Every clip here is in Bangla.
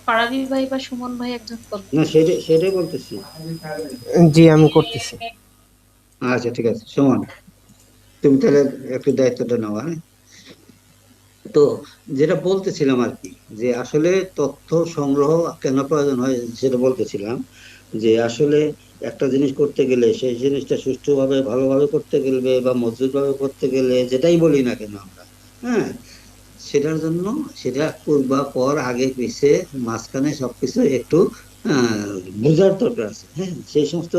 পারাবি ভাই বা সুমন ভাই একজন করবে। না, সেটাই সেটাই বলতেছি। জি, আমি করতেছি। আচ্ছা, ঠিক আছে সুমন, তুমি তাহলে একটু দায়িত্বটা নাও, হ্যাঁ। তো যেটা বলতেছিলাম আর কি, যে আসলে তথ্য সংগ্রহ কেন প্রয়োজন হয় সেটা বলতেছিলাম। যে আসলে একটা জিনিস করতে গেলে সেই জিনিসটা সুষ্ঠুভাবে ভালোভাবে করতে গেলে বা মজবুতভাবে করতে গেলে, যেটাই বলি না কেন আমরা, হ্যাঁ, সেটার জন্য সেটা পূর্বা পর আগে পিছে মাঝখানে সবকিছু একটু বোঝার দরকার আছে, হ্যাঁ। সেই সমস্ত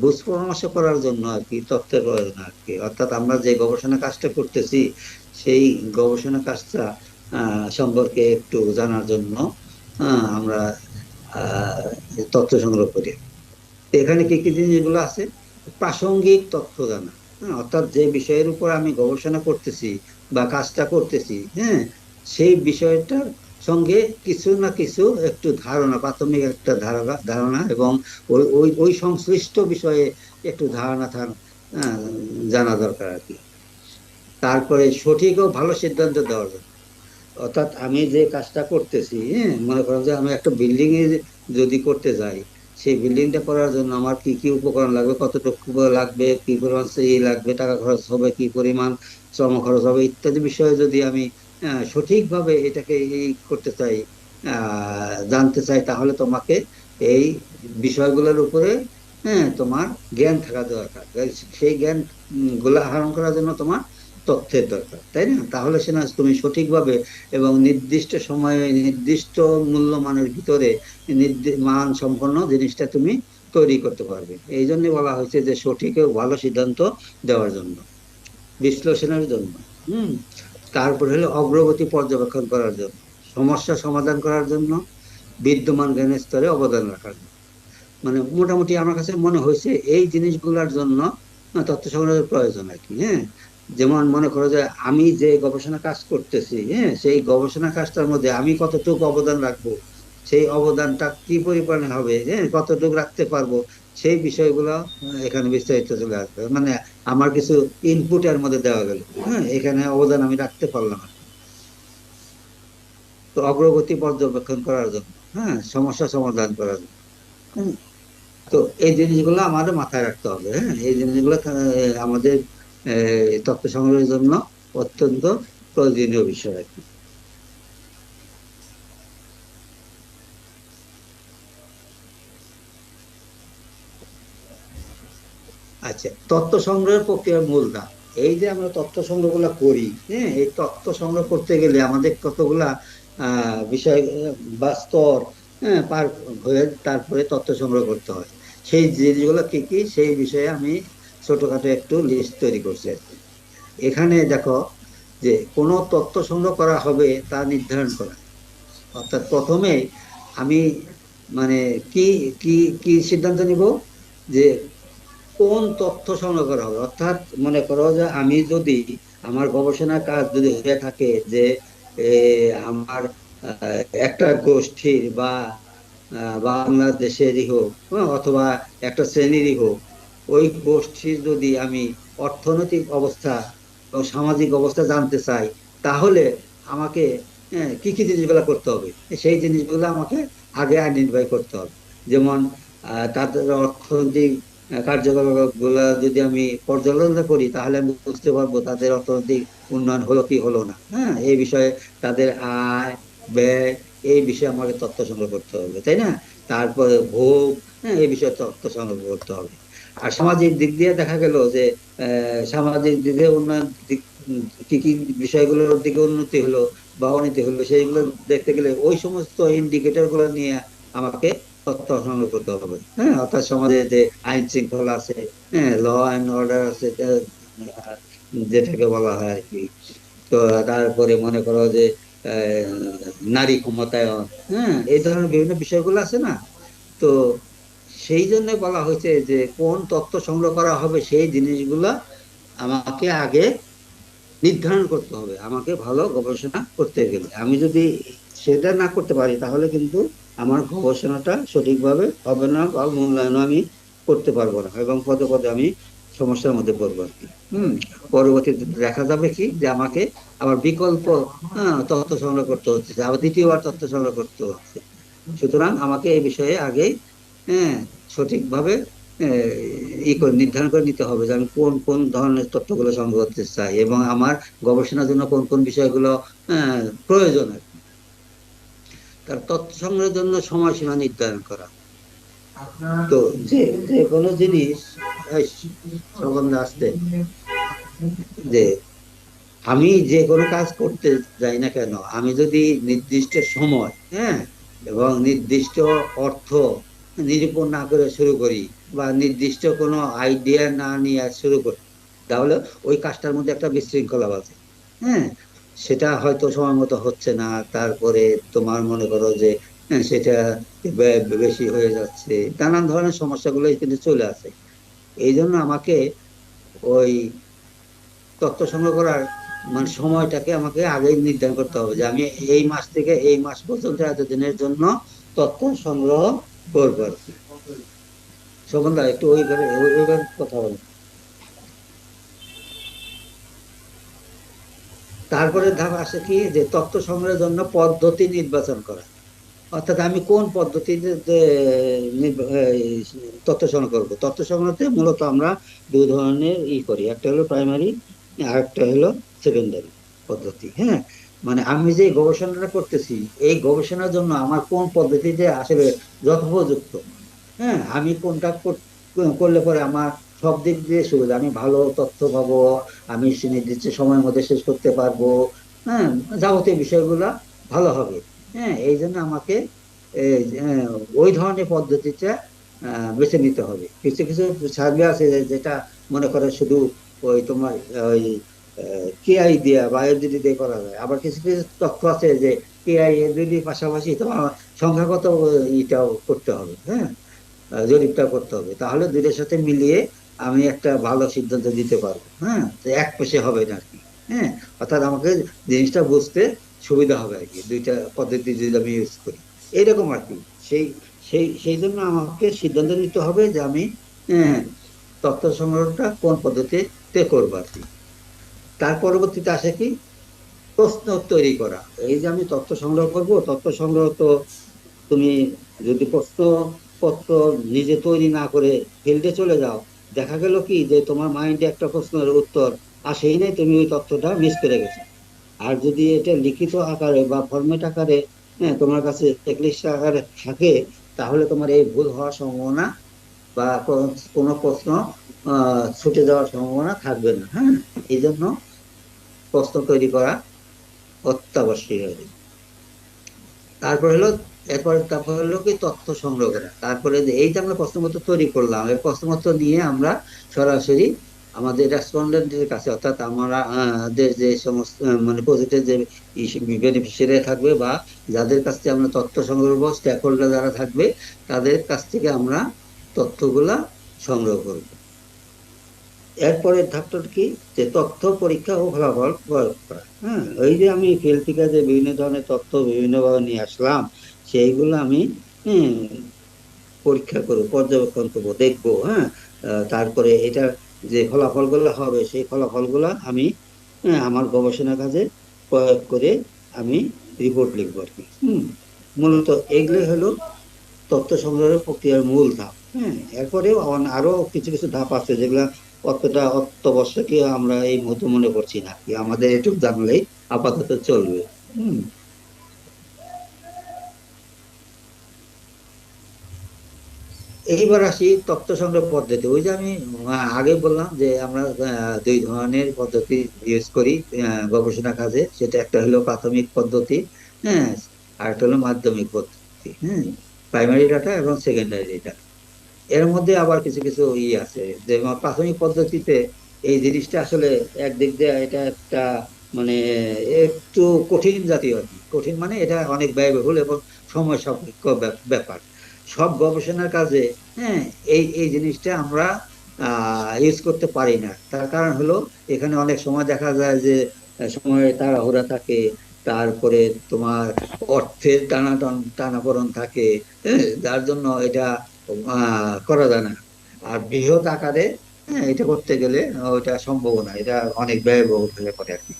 বুঝ পরামর্শ করার জন্য আর কি তথ্যের প্রয়োজন আর কি। অর্থাৎ আমরা যে গবেষণা কাজটা করতেছি, সেই গবেষণা কাজটা সম্পর্কে একটু জানার জন্য আমরা আহ, তথ্য সংগ্রহ করি। তো এখানে কি কি জিনিসগুলো আছে? প্রাসঙ্গিক তথ্য জানা, হ্যাঁ, অর্থাৎ যে বিষয়ের উপর আমি গবেষণা করতেছি বা কাজটা করতেছি, হ্যাঁ, সেই বিষয়টার সঙ্গে কিছু না কিছু একটু ধারণা, প্রাথমিক একটা ধারণা ধারণা এবং ওই ওই ওই সংশ্লিষ্ট বিষয়ে একটু ধারণা জানা দরকার আর কি। তারপরে সঠিক ও ভালো সিদ্ধান্ত দেওয়ার জন্য, অর্থাৎ আমি যে কাজটা করতেছি, হ্যাঁ, মনে করো যে আমি একটা বিল্ডিং এ যদি করতে যাই, সেই বিল্ডিংটা করার জন্য আমার কি কি উপকরণ লাগবে, কতটুকু লাগবে, কি পরিমাণ লাগবে, টাকা খরচ হবে, কি পরিমাণ শ্রম খরচ হবে, ইত্যাদি বিষয়ে যদি আমি সঠিকভাবে এটাকে এই করতে চাই, জানতে চাই, তাহলে তোমাকে এই বিষয়গুলোর উপরে, হ্যাঁ, তোমার জ্ঞান থাকা দরকার। সেই জ্ঞান গুলা আহরণ করার জন্য তোমার তথ্যের দরকার, তাই না? তাহলে সে না তুমি সঠিকভাবে এবং নির্দিষ্ট সময়ে নির্দিষ্ট মূল্যমানের ভিতরে মান সম্পন্ন জিনিসটা তুমি তৈরি করতে পারবে। এই জন্য বলা হয়েছে যে সঠিক ও ভালো সিদ্ধান্ত দেওয়ার জন্য, বিশ্লেষণের জন্য। হুম। তারপরে হলো অগ্রগতি পর্যবেক্ষণ করার জন্য, সমস্যা সমাধান করার জন্য, বিদ্যমান জ্ঞানের স্তরে অবদান রাখার জন্য। মানে মোটামুটি আমার কাছে মনে হয়েছে এই জিনিসগুলোর জন্য তথ্য সংগ্রহের প্রয়োজন আর কি, হ্যাঁ। যেমন মনে করো যে আমি যে গবেষণা কাজ করতেছি, হ্যাঁ, সেই গবেষণা কাজটার মধ্যে আমি কতটুকু অবদান রাখবো, সেই অবদানটা কি পরিমাণে হবে, হ্যাঁ, কতটুকু রাখতে পারবো, সেই বিষয়গুলো এখানে বিস্তারিত চলে আসবে। মানে আমার কিছু ইনপুটের মধ্যে দেওয়া গেল, হ্যাঁ, এখানে অবদান আমি রাখতে পারলাম না। তো অগ্রগতি পর্যবেক্ষণ করার জন্য, হ্যাঁ, সমস্যা সমাধান করার জন্য, হুম। তো এই জিনিসগুলো আমাদের মাথায় রাখতে হবে, হ্যাঁ, এই জিনিসগুলো আমাদের তথ্য সংগ্রহের জন্য অত্যন্ত প্রয়োজনীয় বিষয় আর কি। আচ্ছা, তথ্য সংগ্রহের প্রক্রিয়ার মূল ধাপ। এই যে আমরা তথ্য সংগ্রহগুলো করি, হ্যাঁ, এই তথ্য সংগ্রহ করতে গেলে আমাদের কতগুলা বিষয় বা স্তর, হ্যাঁ, পার হয়ে তারপরে তথ্য সংগ্রহ করতে হয়। সেই জিনিসগুলো কি কি সেই বিষয়ে আমি ছোটখাটো একটু লিস্ট তৈরি করছি আর কি। এখানে দেখো, যে কোনো তথ্য সংগ্রহ করা হবে তা নির্ধারণ করা, অর্থাৎ প্রথমে আমি মানে কি কি কি সিদ্ধান্ত নিব যে কোন তথ্য সংগ্রহ করা হবে। অর্থাৎ মনে করো যে আমি যদি আমার গবেষণা কাজ যদি হয়ে থাকে যে এ, আমার একটা গোষ্ঠীর বা বাংলাদেশেরই হোক, হ্যাঁ, অথবা একটা শ্রেণীরই হোক, ওই গোষ্ঠীর যদি আমি অর্থনৈতিক অবস্থা ও সামাজিক অবস্থা জানতে চাই, তাহলে আমাকে, হ্যাঁ, কি কি জিনিসগুলো করতে হবে, সেই জিনিসগুলো আমাকে আগে আইডেন্টিফাই করতে হবে। যেমন তাদের অর্থনৈতিক কার্যকলাপ গুলা যদি আমি পর্যালোচনা করি, তাহলে আমি বুঝতে পারবো তাদের অর্থনৈতিক উন্নয়ন হলো কি হলো না, হ্যাঁ, এই বিষয়ে তাদের আয় ব্যয়, এই বিষয়ে আমাকে তথ্য সংগ্রহ করতে হবে, তাই না? তারপরে ভোগ, হ্যাঁ, এই বিষয়ে তথ্য সংগ্রহ করতে হবে। আর সামাজিক দিক দিয়ে দেখা গেল যে সামাজিক দিক দিয়ে উন্নয়ন দিক, কি কি বিষয়গুলোর দিকে উন্নতি হলো বা অবনতি হলো, সেইগুলো দেখতে গেলে ওই সমস্ত ইন্ডিকেটর গুলো নিয়ে আমাকে তথ্য সংগ্রহ করতে হবে, হ্যাঁ। অর্থাৎ সমাজে যে আইন শৃঙ্খলা আছে, হ্যাঁ, ল অ্যান্ড অর্ডার আছে, যেটাকে বলা হয় আর কি। তো তারপরে মনে করো যে আহ, নারী ক্ষমতায়ন, হ্যাঁ, এই ধরনের বিভিন্ন বিষয়গুলো আছে না। তো সেই জন্য বলা হয়েছে যে কোন তথ্য সংগ্রহ করা হবে সেই জিনিসগুলা আমাকে আগে নির্ধারণ করতে হবে। আমাকে ভালো গবেষণা করতে গেলে আমি যদি সেটা না করতে পারি, তাহলে কিন্তু আমার গবেষণাটা সঠিকভাবে হবে না বা মূল্যায়ন আমি করতে পারবো না, এবং পদে পদে আমি সমস্যার মধ্যে পড়বো আর কি। হুম। পরবর্তীতে দেখা যাবে কি যে আমাকে আবার বিকল্প তথ্য সংগ্রহ করতে হচ্ছে, আবার দ্বিতীয়বার তথ্য সংগ্রহ করতে হচ্ছে। সুতরাং আমাকে এই বিষয়ে আগেই হ্যাঁ সঠিকভাবে করে নির্ধারণ করে নিতে হবে যে আমি কোন কোন ধরনের তথ্যগুলো সংগ্রহ করতে চাই এবং আমার গবেষণার জন্য কোন কোন বিষয়গুলো প্রয়োজন আর কি। তার তথ্য সংগ্রহের জন্য সময়সীমা নির্ধারণ করা। তো যে যে কোনো জিনিস এই সম্বন্ধে আসতে যে আমি যে কোনো কাজ করতে যাই না কেন, আমি যদি নির্দিষ্ট সময় এবং নির্দিষ্ট অর্থ নিরূপণ না করে শুরু করি বা নির্দিষ্ট কোনো আইডিয়া না নিয়ে শুরু করি, তাহলে ওই কাজটার মধ্যে একটা বিশৃঙ্খলা আছে। হ্যাঁ, সেটা হয়তো সময় মতো হচ্ছে না, তারপরে তোমার মনে করো যে সেটা বেশি হয়ে যাচ্ছে, নানান ধরনের সমস্যাগুলো কিন্তু চলে আসে। এই জন্য আমাকে ওই তথ্য সংগ্রহ করার মানে সময়টাকে আমাকে আগে নির্ধারণ করতে হবে যে আমি এই মাস থেকে এই মাস পর্যন্ত এতদিনের জন্য তথ্য সংগ্রহ করবো আর কি। শোভন দা একটু ওইভাবে কথা বলেন। তারপরে ধাপ আসে কি যে তথ্য সংগ্রহের জন্য পদ্ধতি নির্বাচন করা, অর্থাৎ আমি কোন পদ্ধতিতে তথ্য সংগ্রহ করবো। তথ্য সংগ্রহতে মূলত আমরা দুই ধরনের করি, একটা হলো প্রাইমারি আর একটা হলো সেকেন্ডারি পদ্ধতি। হ্যাঁ, মানে আমি যে গবেষণাটা করতেছি এই গবেষণার জন্য আমার কোন পদ্ধতিতে আসলে যথোপযুক্ত, হ্যাঁ আমি কোনটা করলে পরে আমার সব দিক দিয়ে সুবিধা, আমি ভালো তথ্য পাবো, আমি নির্দিষ্ট সময়ের মধ্যে শেষ করতে পারবো, হ্যাঁ যাবতীয় বিষয়গুলা ভালো হবে। হ্যাঁ, এই জন্য আমাকে ওই ধরনের পদ্ধতিটা বেছে নিতে হবে। কিছু কিছু সার্ভে আছে যেটা মনে করে শুধু ওই তোমার ওই কেআই দিয়া বা এলজিডি দিয়ে করা যায়, আবার কিছু কিছু তথ্য আছে যে কেআই এলজিডি পাশাপাশি তোমার সংখ্যাগত ইটাও করতে হবে। হ্যাঁ, জরিপটা করতে হবে, তাহলে দুইটার সাথে মিলিয়ে আমি একটা ভালো সিদ্ধান্ত দিতে পারবো। হ্যাঁ, তো এক পেশে হবে না আর কি। হ্যাঁ, অর্থাৎ আমাকে জিনিসটা বুঝতে সুবিধা হবে আর কি, দুইটা পদ্ধতি যদি আমি ইউজ করি এইরকম আর কি। সেই সেই সেই জন্য আমাকে সিদ্ধান্ত নিতে হবে যে আমি হ্যাঁ তথ্য সংগ্রহটা কোন পদ্ধতিতে করবো আর কি। তার পরবর্তীতে আসে কি প্রশ্ন তৈরি করা। এই যে আমি তথ্য সংগ্রহ করব, তথ্য সংগ্রহ তো তুমি যদি প্রশ্নপত্র নিজে তৈরি না করে ফিল্ডে চলে যাও, দেখা গেল কি যে তোমার মাইন্ডে একটা প্রশ্নের উত্তর আসেই নাই, তুমি ওই তথ্যটা মিস করে গেছো। আর যদি এটা লিখিত আকারে বা ফরম্যাট আকারে তোমার কাছে চেকলিস্ট আকারে থাকে, তাহলে তোমার এই ভুল হওয়ার সম্ভাবনা বা কোনো প্রশ্ন ছুটে যাওয়ার সম্ভাবনা থাকবে না। হ্যাঁ, এই জন্য প্রশ্ন তৈরি করা অত্যাবশ্যক। তারপর হলো তারপর হলো কি তথ্য সংগ্রহ করা। তারপরে এই যে আমরা প্রশ্নপত্র তৈরি করলাম, এই প্রশ্নপত্র নিয়ে আমরা সরাসরি আমাদের রেসপন্ডেন্টের কাছে, অর্থাৎ আমরা আমাদের যে সমস্ত মানে প্রজেক্টের যে বেনিফিশিয়ারি থাকবে বা যাদের কাছ থেকে আমরা তথ্য সংগ্রহ করবো, স্টেক হোল্ডার যারা থাকবে, তাদের কাছ থেকে আমরা তথ্যগুলা সংগ্রহ করব। এরপরের ধাপটা কি যে তথ্য পরীক্ষা ও ফলাফল প্রয়োগ করা। হ্যাঁ, ওই যে আমি ফিল্ড থেকে যে বিভিন্ন ধরনের তথ্য বিভিন্নভাবে নিয়ে আসলাম, সেইগুলো আমি হ্যাঁ, পরীক্ষা করবো, পর্যবেক্ষণ করবো, দেখবো। হ্যাঁ, তারপরে এটা যে ফলাফলগুলো হবে সেই ফলাফলগুলো আমি আমার গবেষণা কাজে প্রয়োগ করে আমি রিপোর্ট লিখবো আর কি। মূলত এগুলো হলো তথ্য সংগ্রহের প্রক্রিয়ার মূল ধাপ। হ্যাঁ, এরপরেও আরো কিছু কিছু ধাপ আছে যেগুলা অতটা অত্যাবশ্যকীয় আমরা এই মুহূর্তে মনে করছি না, কি আমাদের এটুকু জানলেই আপাতত চলবে। হম এইবার আসি তথ্য সংগ্রহ পদ্ধতি। ওই যে আমি আগে বললাম যে আমরা দুই ধরনের পদ্ধতি ইউজ করি গবেষণা কাজে, সেটা একটা হলো প্রাথমিক পদ্ধতি, হ্যাঁ আর একটা হলো মাধ্যমিক পদ্ধতি। হ্যাঁ, প্রাইমারি ডাটা এবং সেকেন্ডারি ডাটা। এর মধ্যে আবার কিছু কিছু আছে, যেমন প্রাথমিক পদ্ধতিতে এই জিনিসটা আসলে একদিক দিয়ে এটা একটা মানে একটু কঠিন জাতীয় আর কি। কঠিন মানে এটা অনেক ব্যয়বহুল এবং সময় সাপেক্ষ ব্যাপার সব গবেষণার কাজে। হ্যাঁ, এই এই জিনিসটা আমরা ইউজ করতে পারি না। তার কারণ হলো এখানে অনেক সময় দেখা যায় যে সময় তাড়াহুড়া থাকে, তারপরে তোমার অর্থের টানাপোড়েন থাকে। হ্যাঁ, যার জন্য এটা করা যায় না। আর বৃহৎ আকারে এটা করতে গেলে ওইটা সম্ভব না, এটা অনেক ব্যয়বহুল হয়ে পড়ে আর কি।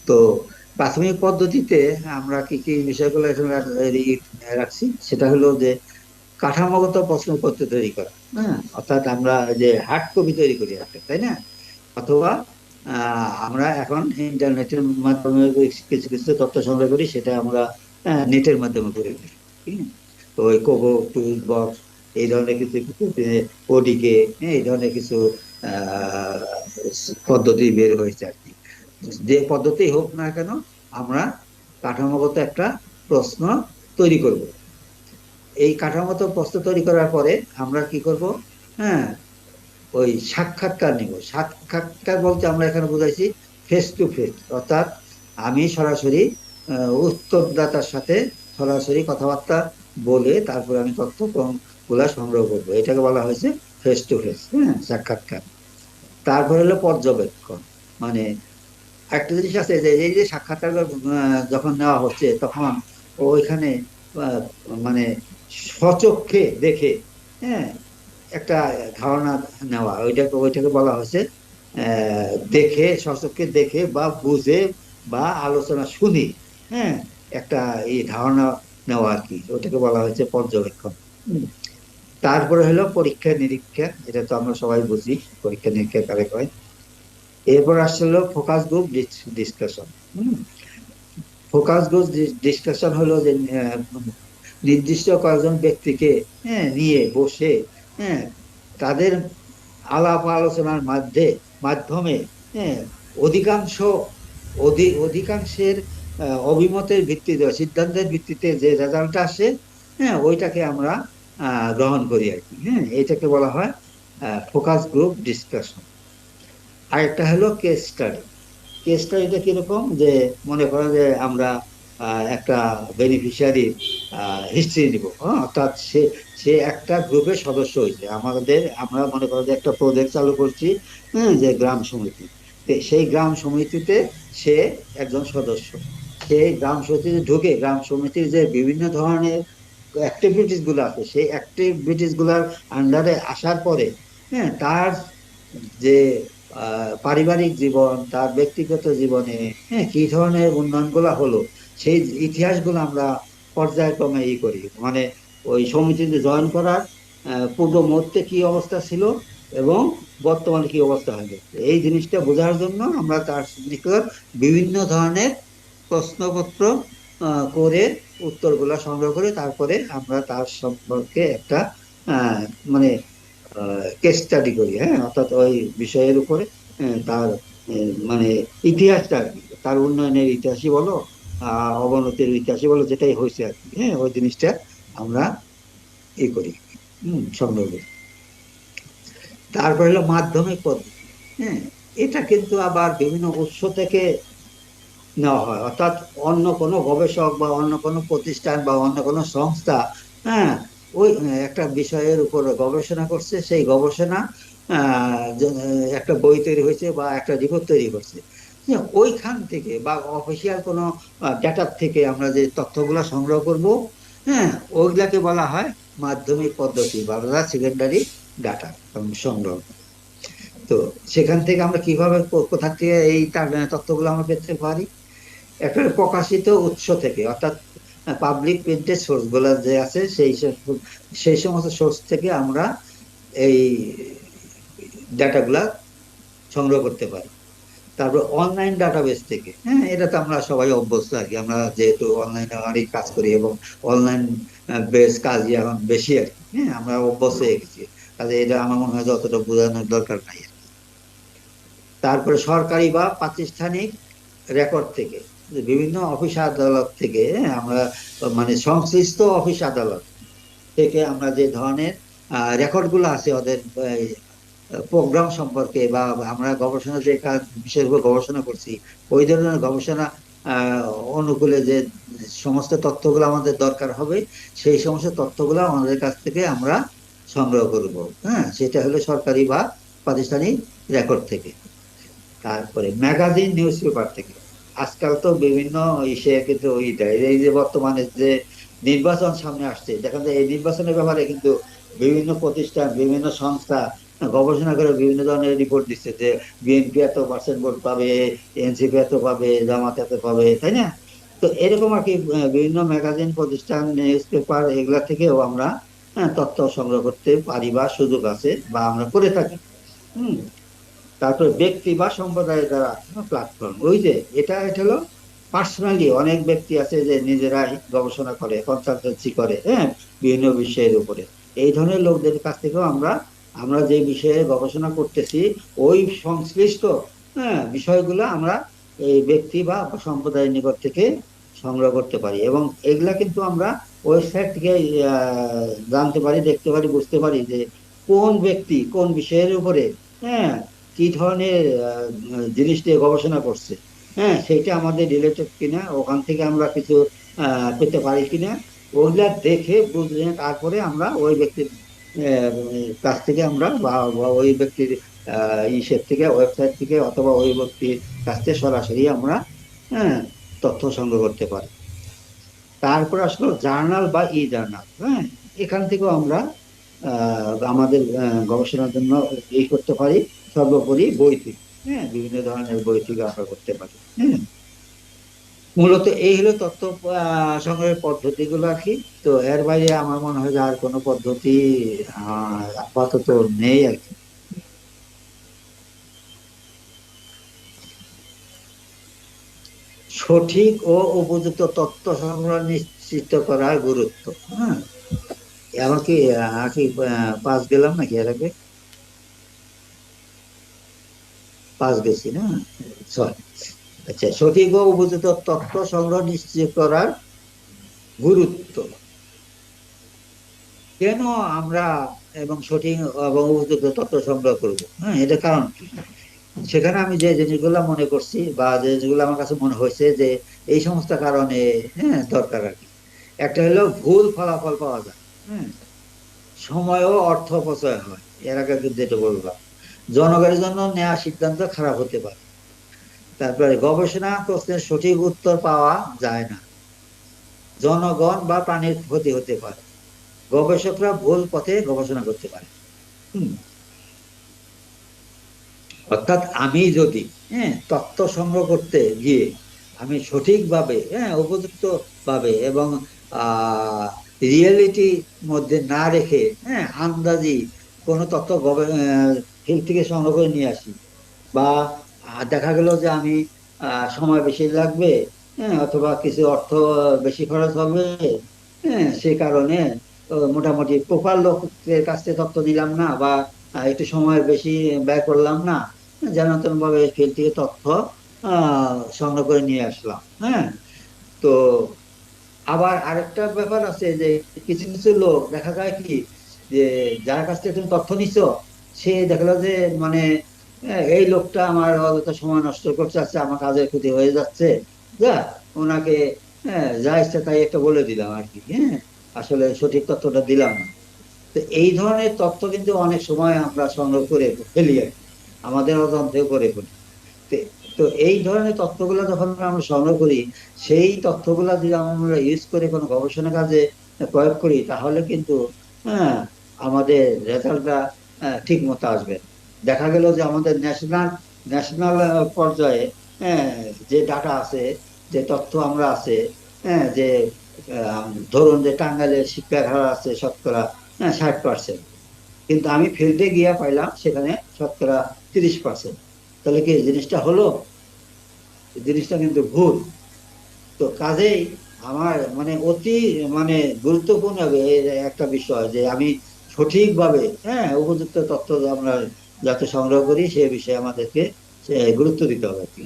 তো প্রাথমিক পদ্ধতিতে আমরা কি কি বিষয়গুলো এখানে রাখছি, সেটা হলো যে কাঠামোগত প্রশ্নপত্র তৈরি করা। হ্যাঁ, অর্থাৎ আমরা যে হার্ড কপি তৈরি করি একটা, তাই না? অথবা আমরা এখন ইন্টারনেটের মাধ্যমে কিছু কিছু তথ্য সংগ্রহ করি, সেটা আমরা নেটের মাধ্যমে করে ফেলি। ঠিক আছে? তো ওই কোবো টুল বক্স এই ধরনের কিছু কিছু ওডিকে এই ধরনের কিছু আহ, পদ্ধতি বের হয়েছে আর কি। যে পদ্ধতি হোক না কেন, আমরা কাঠামোগত একটা প্রশ্ন তৈরি করব। এই কাঠামোগত প্রশ্ন তৈরি করার পরে আমরা কি করব? হ্যাঁ, ওই সাক্ষাৎকার নিব। সাক্ষাৎকার বলতে আমরা এখানে বুঝাইছি ফেস টু ফেস, অর্থাৎ আমি সরাসরি উত্তরদাতার সাথে সরাসরি কথাবার্তা বলে তারপরে আমি তথ্য গুলা সংগ্রহ করবো, এটাকে বলা হয়েছে ফেস টু ফেস। হ্যাঁ, সাক্ষাৎকার। তারপরে হলো পর্যবেক্ষণ। মানে একটা জিনিস আছে যে এই যে সাক্ষাৎকার যখন নেওয়া হচ্ছে তখন ওইখানে আহ, মানে স্বচক্ষে দেখে, হ্যাঁ, একটা ধারণা নেওয়া, ওইটাকে ওইটাকে বলা হয়েছে দেখে, স্বচক্ষে দেখে বা বুঝে বা আলোচনা শুনি, হ্যাঁ, একটা এই ধারণা নেওয়া আর কি, ওটাকে বলা হয়েছে পর্যবেক্ষণ। হুম। তারপরে হলো পরীক্ষা নিরীক্ষা, এটা তো আমরা সবাই বুঝি পরীক্ষা নিরীক্ষা কারে কয়। এরপর আসছে হলো focus group discussion. Focus group discussion হলো যে নির্দিষ্ট কয়েকজন ব্যক্তিকে, হ্যাঁ, নিয়ে বসে, হ্যাঁ, তাদের আলাপ আলোচনার মাধ্যমে, হ্যাঁ, অধিকাংশ অধিকাংশের অভিমতের ভিত্তিতে সিদ্ধান্তের ভিত্তিতে যে রেজাল্ট আসে, হ্যাঁ, ওইটাকে আমরা গ্রহণ করি আর কি। হ্যাঁ, এটাকে বলা হয় ফোকাস গ্রুপ ডিসকাশন। আরেকটা হলো কেস স্টাডি। কেস স্টাডিটা কিরকম, যে মনে করো যে আমরা একটা বেনিফিশিয়ারি হিস্ট্রি নিব। হ্যাঁ, অর্থাৎ সে সে একটা গ্রুপের সদস্য হয়েছে আমাদের, আমরা মনে করো যে একটা প্রজেক্ট চালু করছি, হ্যাঁ, যে গ্রাম সমিতি। তো সেই গ্রাম সমিতিতে সে একজন সদস্য। সেই গ্রাম সমিতিতে ঢুকে গ্রাম সমিতির যে বিভিন্ন ধরনের অ্যাক্টিভিটিস গুলো আছে, সেই অ্যাক্টিভিটিস গুলার আন্ডারে আসার পরে, হ্যাঁ, তার যে পারিবারিক জীবন, তার ব্যক্তিগত জীবনে, হ্যাঁ, কি ধরনের উন্নয়ন গুলা হলো, সেই ইতিহাসগুলো আমরা পর্যায়ক্রমে করি। মানে ওই সমিতিতে জয়েন করার পূর্ব মুহূর্তে কি অবস্থা ছিল এবং বর্তমানে কি অবস্থা হয়ে গেছে, এই জিনিসটা বোঝার জন্য আমরা তার নিকট বিভিন্ন ধরনের প্রশ্নপত্র করে উত্তরগুলা সংগ্রহ করে তারপরে আমরা তার সম্পর্কে একটা আহ, মানে কেস স্টাডি করি। হ্যাঁ, অর্থাৎ ওই বিষয়ের উপরে তার মানে ইতিহাসটা আর কি, তার উন্নয়নের ইতিহাসই বলো অবনতির ইতিহাসই বলো, যেটাই হয়েছে আর কি, হ্যাঁ, ওই জিনিসটা আমরা করি, সংগ্রহ করি। তারপরে হলো মাধ্যমিক পদ্ধতি। হ্যাঁ, এটা কিন্তু আবার বিভিন্ন উৎস থেকে নেওয়া হয়, অর্থাৎ অন্য কোনো গবেষক বা অন্য কোনো প্রতিষ্ঠান বা অন্য কোনো সংস্থা, হ্যাঁ, ওই একটা বিষয়ের উপর গবেষণা করছে, সেই গবেষণা একটা বই তৈরি হয়েছে বা একটা রিপোর্ট তৈরি করছে, হ্যাঁ, ওইখান থেকে বা অফিসিয়াল কোনো ডেটার থেকে আমরা যে তথ্যগুলো সংগ্রহ করব, হ্যাঁ, ওইগুলাকে বলা হয় মাধ্যমিক পদ্ধতি বা সেকেন্ডারি ডাটা সংগ্রহ। তো সেখান থেকে আমরা কিভাবে কোথা থেকে এই তথ্যগুলো আমরা পেতে পারি? একটা প্রকাশিত উৎস থেকে, অর্থাৎ পাবলিক প্রিন্টেড সোর্স গুলা যে আছে, সেই সমস্ত সোর্স থেকে আমরা এই ডাটাগুলা সংগ্রহ করতে পারি। তারপর অনলাইন ডাটাবেস থেকে, হ্যাঁ, এটা তো আমরা সবাই অভ্যস্ত আর কি, আমরা যেহেতু অনলাইনে অনেক কাজ করি এবং অনলাইন বেস কাজই এখন বেশি আর কি, হ্যাঁ, আমরা অভ্যস্ত হয়ে গেছি, কাজে এটা আমার মনে হয় যে অতটা বোঝানোর দরকার নাই। তারপরে সরকারি বা প্রাতিষ্ঠানিক রেকর্ড থেকে, বিভিন্ন অফিস আদালত থেকে, হ্যাঁ, আমরা মানে সংশ্লিষ্ট অফিস আদালত থেকে আমরা যে ধরনের রেকর্ড গুলো আছে ওদের প্রোগ্রাম সম্পর্কে বা আমরা গবেষণা যে কাজ বিষয়ের উপর গবেষণা করছি, ওই ধরনের গবেষণা আহ, অনুকূলে যে সমস্ত তথ্যগুলো আমাদের দরকার হবে, সেই সমস্ত তথ্যগুলো আমাদের কাছ থেকে আমরা সংগ্রহ করব। হ্যাঁ, সেটা হলো সরকারি বা প্রাতিষ্ঠানিক রেকর্ড থেকে। তারপরে ম্যাগাজিন নিউজ পেপার থেকে। আজকাল তো বিভিন্ন ইসে কিন্তু ওই দেয়, এই যে বর্তমানে যে নির্বাচন সামনে আসছে, দেখা যায় এই নির্বাচনের ব্যাপারে কিন্তু বিভিন্ন প্রতিষ্ঠান, বিভিন্ন সংস্থা গবেষণা করে বিভিন্ন ধরনের রিপোর্ট দিচ্ছে যে বিএনপি এত পার্সেন্ট ভোট পাবে, এনসিপি এত পাবে, জামাত এত পাবে, তাই না? তো এরকম আর কি বিভিন্ন ম্যাগাজিন, প্রতিষ্ঠান, নিউজ পেপার এগুলা থেকেও আমরা তথ্য সংগ্রহ করতে পারি বা সুযোগ আছে বা আমরা করে থাকি। হুম। তারপর ব্যক্তি বা সম্প্রদায়ের দ্বারা প্ল্যাটফর্ম, ওই যে এটা হলো পার্সোনালি অনেক ব্যক্তি আছে যে নিজেরাই গবেষণা করে, কনসালটেন্সি করে, বিভিন্ন বিষয়ের উপরে। এই ধরনের লোকদের কাছ থেকেও আমরা আমরা যে বিষয়ে গবেষণা করতেছি ওই সংশ্লিষ্ট বিষয়গুলো আমরা এই ব্যক্তি বা সম্প্রদায়ের নিকট থেকে সংগ্রহ করতে পারি, এবং এগুলা কিন্তু আমরা ওয়েবসাইট থেকে জানতে পারি, দেখতে পারি, বুঝতে পারি যে কোন ব্যক্তি কোন বিষয়ের উপরে হ্যাঁ কি ধরনের জিনিস নিয়ে গবেষণা করছে, সেটা আমাদের রিলেটেড কিনা, ওখান থেকে আমরা কিছু পেতে পারি কিনা, ওগুলা দেখে বুঝে তারপরে আমরা ওই ব্যক্তির কাছ থেকে আমরা বা ওই ব্যক্তির ইসের থেকে, ওয়েবসাইট থেকে অথবা ওই ব্যক্তির কাছ থেকে সরাসরি আমরা হ্যাঁ তথ্য সংগ্রহ করতে পারি। তারপর আসলো জার্নাল বা ই জার্নাল। এখান থেকেও আমরা আমাদের গবেষণার জন্য এই করতে পারি। সর্বোপরি বই থেকে, বিভিন্ন ধরনের বই থেকে আমরা করতে পারি। মূলত এই হলো তথ্য সংগ্রহের পদ্ধতিগুলো আর কি। তো এর বাইরে আমার মনে হয় যে আর কোনো পদ্ধতি আপাতত নেই আর কি। সঠিক ও উপযুক্ত তথ্য সংগ্রহ নিশ্চিত করার গুরুত্ব। হ্যাঁ, এমনকি কি পাস গেলাম নাকি এর আগে? পাস গেছি না? সরি। আচ্ছা, সঠিক ও উপযুক্ত তথ্য সংগ্রহ নিশ্চিত করার গুরুত্ব কেন আমরা এবং সঠিক এবং উপযুক্ত তথ্য সংগ্রহ করব? এটা কারণ কি? সেখানে আমি যে জিনিসগুলো মনে করছি বা যে জিনিসগুলো আমার কাছে মনে হয়েছে যে এই সমস্ত কারণে দরকার আর কি। একটা হলো ভুল ফলাফল পাওয়া যায়, সময় ও অর্থ অপচয় হয়, এর আগে কিন্তু যেটা বললাম। জনগণের জন্য নেওয়া সিদ্ধান্ত খারাপ হতে পারে। তারপরে গবেষণা প্রশ্নের সঠিক উত্তর পাওয়া যায় না, জনগণ বা প্রাণীর ক্ষতি হতে পারে, গবেষকরা ভুল পথে গবেষণা করতে পারে। হম অর্থাৎ আমি যদি তথ্য সংগ্রহ করতে গিয়ে আমি সঠিকভাবে, উপযুক্ত ভাবে এবং রিয়েলিটি মধ্যে না রেখে আন্দাজি কোনো তথ্য ফিল্ড থেকে সংগ্রহ করে নিয়ে আসি, বা দেখা গেল যে আমি সময় বেশি লাগবে, অথবা কিছু অর্থ বেশি খরচ হবে, সে কারণে মোটামুটি প্রপার লোকের কাছ থেকে তথ্য নিলাম না, বা একটু সময় বেশি ব্যয় করলাম না, যেন তেন ভাবে ফিল্ড থেকে তথ্য সংগ্রহ করে নিয়ে আসলাম। তো আবার আরেকটা ব্যাপার আছে যে কিছু কিছু লোক দেখা যায় কি, যে যার কাছ থেকে তুমি তথ্য নিছো সে দেখলো যে মানে এই লোকটা আমার অযথা সময় নষ্ট করছে, আছে আমার কাজের ক্ষতি হয়ে যাচ্ছে, যা ওনাকে যা ইচ্ছা তাই একটা বলে দিলাম আর কি, আসলে সঠিক তথ্যটা দিলাম না। তো এই ধরনের তথ্য কিন্তু অনেক সময় আমরা সংগ্রহ করে ফেলি আর কি, আমাদের অজান্তেও করে ফেলি। তো তো এই ধরনের তথ্যগুলো যখন আমরা সংগ্রহ করি, সেই তথ্যগুলো যদি আমরা ইউজ করে কোনো গবেষণা কাজে প্রয়োগ করি, তাহলে কিন্তু হ্যাঁ আমাদের রেজাল্টটা ঠিক মতো আসবে। দেখা গেল যে আমাদের ন্যাশনাল ন্যাশনাল পর্যায়ে হ্যাঁ যে ডাটা আছে, যে তথ্য আমরা আছে, যে ধরুন যে টাঙ্গাইলের শিক্ষার হার আছে শতকরা 60%, কিন্তু আমি ফিল্ডে গিয়া পাইলাম সেখানে শতকরা 30%। তাহলে কি জিনিসটা হলো? জিনিসটা কিন্তু ভুল। তো কাজেই আমার মানে অতি মানে গুরুত্বপূর্ণ একটা বিষয় যে আমি সঠিকভাবে উপযুক্ত তথ্য আমরা যাতে সংগ্রহ করি সে বিষয়ে আমাদেরকে গুরুত্ব দিতে হবে আর কি,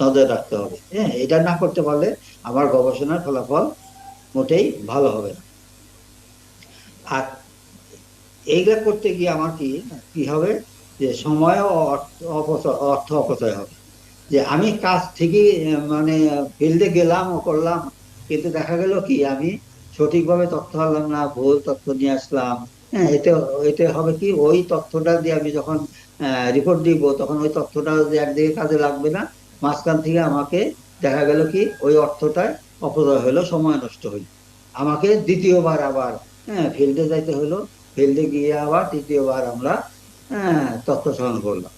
নজর রাখতে হবে। এটা না করতে পারলে আমার গবেষণার ফলাফল মোটেই ভালো হবে না। আর এইগুলা করতে গিয়ে আমার কি কি হবে, যে সময় ও অর্থ অপচয় হবে। যে আমি কাজ ঠিকই মানে ফিল্ডে গেলাম ও করলাম, কিন্তু দেখা গেল কি আমি সঠিকভাবে তথ্য আনলাম না, ভুল তথ্য নিয়ে আসলাম। এতে এতে হবে কি, ওই তথ্যটা দিয়ে আমি যখন রিপোর্ট দিব তখন ওই তথ্যটা যে একদিকে কাজে লাগবে না, মাঝখান থেকে আমাকে দেখা গেল কি ওই অর্থটায় অপচয় হলো, সময় নষ্ট হইলো, আমাকে দ্বিতীয়বার আবার ফিল্ডে যাইতে হলো, ফিল্ডে গিয়ে আবার তৃতীয়বার আমরা হ্যাঁ, তথ্য সংগ্রহ করলাম।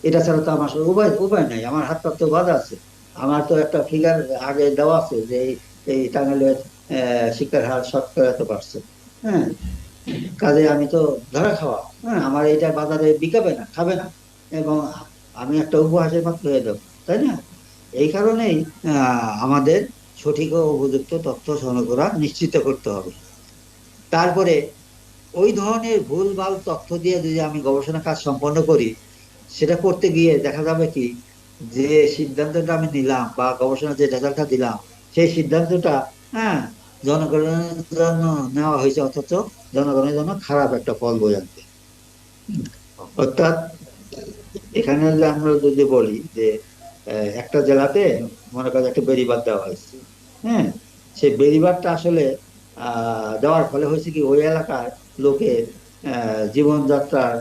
এটা ছাড়া তো আমার আসলে উপায় উপায় নাই, আমার হাত পা তো বাঁধা আছে। আমার তো একটা ফিগার আগে দেওয়া আছে যে এই টাঙ্গাইলের শিক্ষার হার শতকরা %। হ্যাঁ, কাজে আমি তো ধরা খাওয়া। হ্যাঁ, আমার এটা বাজারে বিকাবে না, খাবে না, এবং আমি একটা উপহাসের পাত্র হয়ে যাবো, তাই না? এই কারণেই আমাদের সঠিক ও উপযুক্ত তথ্য সংগ্রহ করা নিশ্চিত করতে হবে। তারপরে ওই ধরনের ভুলভাল তথ্য দিয়ে যদি আমি গবেষণা কাজ সম্পন্ন করি, সেটা করতে গিয়ে দেখা যাবে কি, যে সিদ্ধান্তটা আমি নিলাম বা গবেষণার যে রেজাল্টটা দিলাম, সেই সিদ্ধান্তটা, হ্যাঁ, জনগণের জন্য নেওয়া হয়েছে, অথচ জনগণের জন্য খারাপ একটা ফল বয়ে আনবে। অর্থাৎ এখানে যে আমরা যদি বলি যে একটা জেলাতে মনে করেন একটা বেড়িবাঁধ দেওয়া হয়েছে। হ্যাঁ, সেই বেড়িবাঁধটা আসলে দেওয়ার ফলে হয়েছে কি, ওই এলাকার লোকের জীবনযাত্রার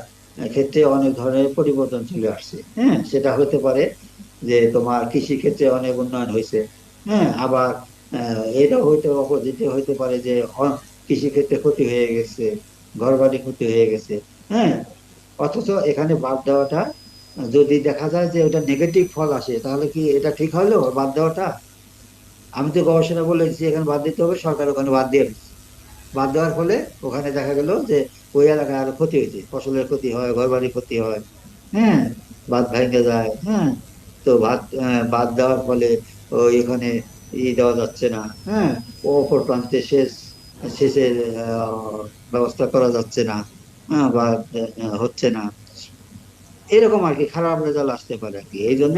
ক্ষেত্রে অনেক ধরনের পরিবর্তন চলে আসছে। হ্যাঁ, সেটা হতে পারে যে তোমার কৃষি ক্ষেত্রে অনেক উন্নয়ন হয়েছে। হ্যাঁ, আবার এটা হইতে অপোজিটে হইতে পারে যে কৃষি ক্ষেত্রে ক্ষতি হয়ে গেছে, ঘরবাড়ি ক্ষতি হয়ে গেছে। হ্যাঁ, অথচ এখানে বাদ দেওয়াটা, যদি দেখা যায় যে ওটা নেগেটিভ ফল আসে, তাহলে কি এটা ঠিক হলো বাদ দেওয়াটা? আমি তো গবেষণা বলেছি এখানে বাদ দিতে হবে, সরকার ওখানে বাদ দিয়ে দিচ্ছে। বাদ দেওয়ার ফলে ওখানে দেখা গেল যে ওই এলাকায় আরো ক্ষতি হয়েছে, ফসলের ক্ষতি হয়, ঘরবাড়ি ক্ষতি হয়। হ্যাঁ, বাঁধ ভেঙে যায়। হ্যাঁ, তো বাদ দেওয়ার ফলে ওই এখানে দেওয়া যাচ্ছে না। হ্যাঁ, ও অপর প্রান্তে সেচের ব্যবস্থা করা যাচ্ছে না। হ্যাঁ, বা হচ্ছে না। এরকম আর কি খারাপ রেজাল্ট আসতে পারে আর কি। এই জন্য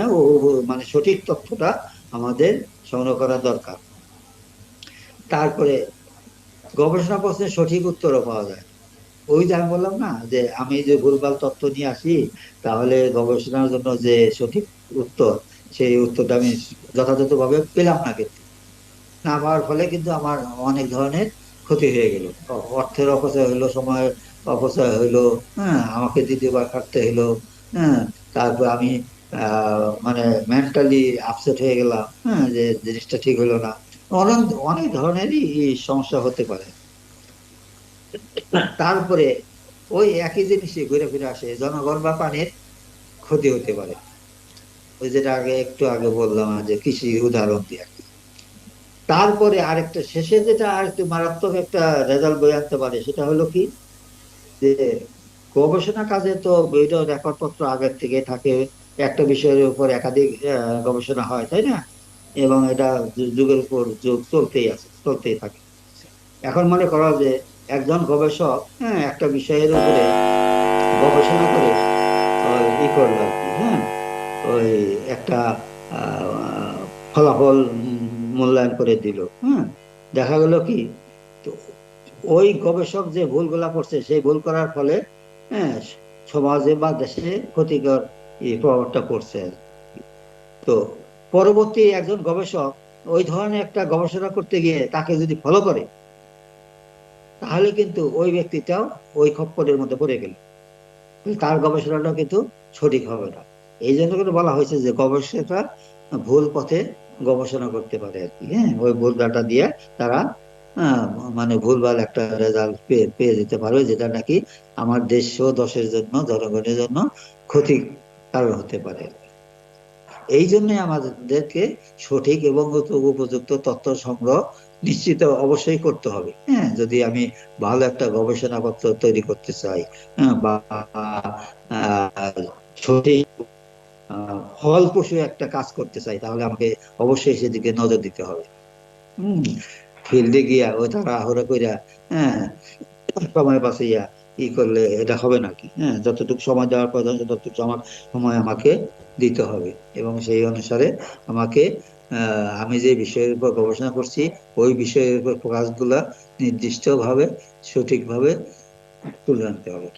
মানে সঠিক তথ্যটা আমাদের সংগ্রহ করা দরকার। তারপরে গবেষণা প্রশ্নের সঠিক উত্তরও পাওয়া যায়। ওই যে আমি বললাম না যে আমি যে ভুলভাল তথ্য নিয়ে আসি, তাহলে গবেষণার জন্য যে সঠিক উত্তর, সেই উত্তরটা আমি যথাযথভাবে পেলাম না, কিন্তু না পাওয়ার ফলে কিন্তু আমার অনেক ধরনের ক্ষতি হয়ে গেল। অর্থের অপচয় হইলো, সময়ের অপচয় হইলো। হ্যাঁ, আমাকে দ্বিতীয়বার খাটতে হইলো। হ্যাঁ, তারপর আমি মানে মেন্টালি আপসেট হয়ে গেলাম। হ্যাঁ, যে জিনিসটা ঠিক হলো না। অনেক অনেক ধরনেরই সমস্যা হতে পারে। তারপরে ওই একই জিনিসই ঘুরে ফিরে আসে, জনগণ বা প্রাণীর ক্ষতি হতে পারে। ওই যেটা একটু আগে বললাম যে কৃষি উদাহরণ দিয়ে। তারপরে আরেকটা শেষে যেটা আর একটু মারাত্মক একটা রেজাল্ট বয়ে আনতে পারে, সেটা হলো কি, যে গবেষণা কাজে তো বইটা রেকর্ডপত্র আগের থেকে থাকে। একটা বিষয়ের উপর একাধিক গবেষণা হয়, তাই না? এবং এটা যুগের উপর যুগ চলতেই আছে, চলতেই থাকে। এখন মনে করো যে একজন গবেষক, হ্যাঁ, একটা বিষয়ের উপরে গবেষণা করে ই করলো আর কি। হ্যাঁ, ওই একটা ফলাফল মূল্যায়ন করে দিল। হ্যাঁ, দেখা গেল কি, তো ওই গবেষক যে ভুলগুলা করছে, সেই ভুল করার ফলে, হ্যাঁ, সমাজে বা দেশে ক্ষতিকর এই প্রভাবটা পড়ছে আর কি। তো পরবর্তী একজন গবেষক ওই ধরনের একটা গবেষণা করতে গিয়ে তাকে যদি ফলো করে, তাহলে কিন্তু ওই ব্যক্তিটাও ওই খপ্পরের মধ্যে পড়ে গেল, তার গবেষণাটা কিন্তু সঠিক হবে না। এই জন্য করে বলা হয়েছে যে গবেষকরা ভুল পথে গবেষণা করতে পারে আর কি। হ্যাঁ, ওই ভুল ডাটা দিয়ে তারা আহ, মানে ভুলভাল একটা রেজাল্ট পেয়ে পেয়ে যেতে পারবে, যেটা নাকি আমার দেশ ও দশের জন্য, জনগণের জন্য ক্ষতির কারণ হতে পারে। এই জন্যই আমাদেরকে সঠিক এবং উপযুক্ত তথ্য সংগ্রহ নিশ্চিত অবশ্যই করতে হবে। হ্যাঁ, যদি আমি ভালো একটা গবেষণাপত্র তৈরি করতে চাই, হ্যাঁ, বা সঠিক ফলপ্রসূ একটা কাজ করতে চাই, তাহলে আমাকে অবশ্যই সেদিকে নজর দিতে হবে। হম, ফিল্ডে গিয়া ওই তাড়াহুড়ো কইরা, হ্যাঁ, সময় বাঁচাইয়া ই করলে এটা হবে নাকি? হ্যাঁ, যতটুকু সময় দেওয়ার প্রয়োজন ততটুকু আমার সময় আমাকে দিতে হবে, এবং সেই অনুসারে আমাকে আমি যে বিষয়ের উপর গবেষণা করছি, ওই বিষয়ের উপর প্রকাশগুলা নির্দিষ্টভাবে, সঠিকভাবে তুলে আনতে হবে।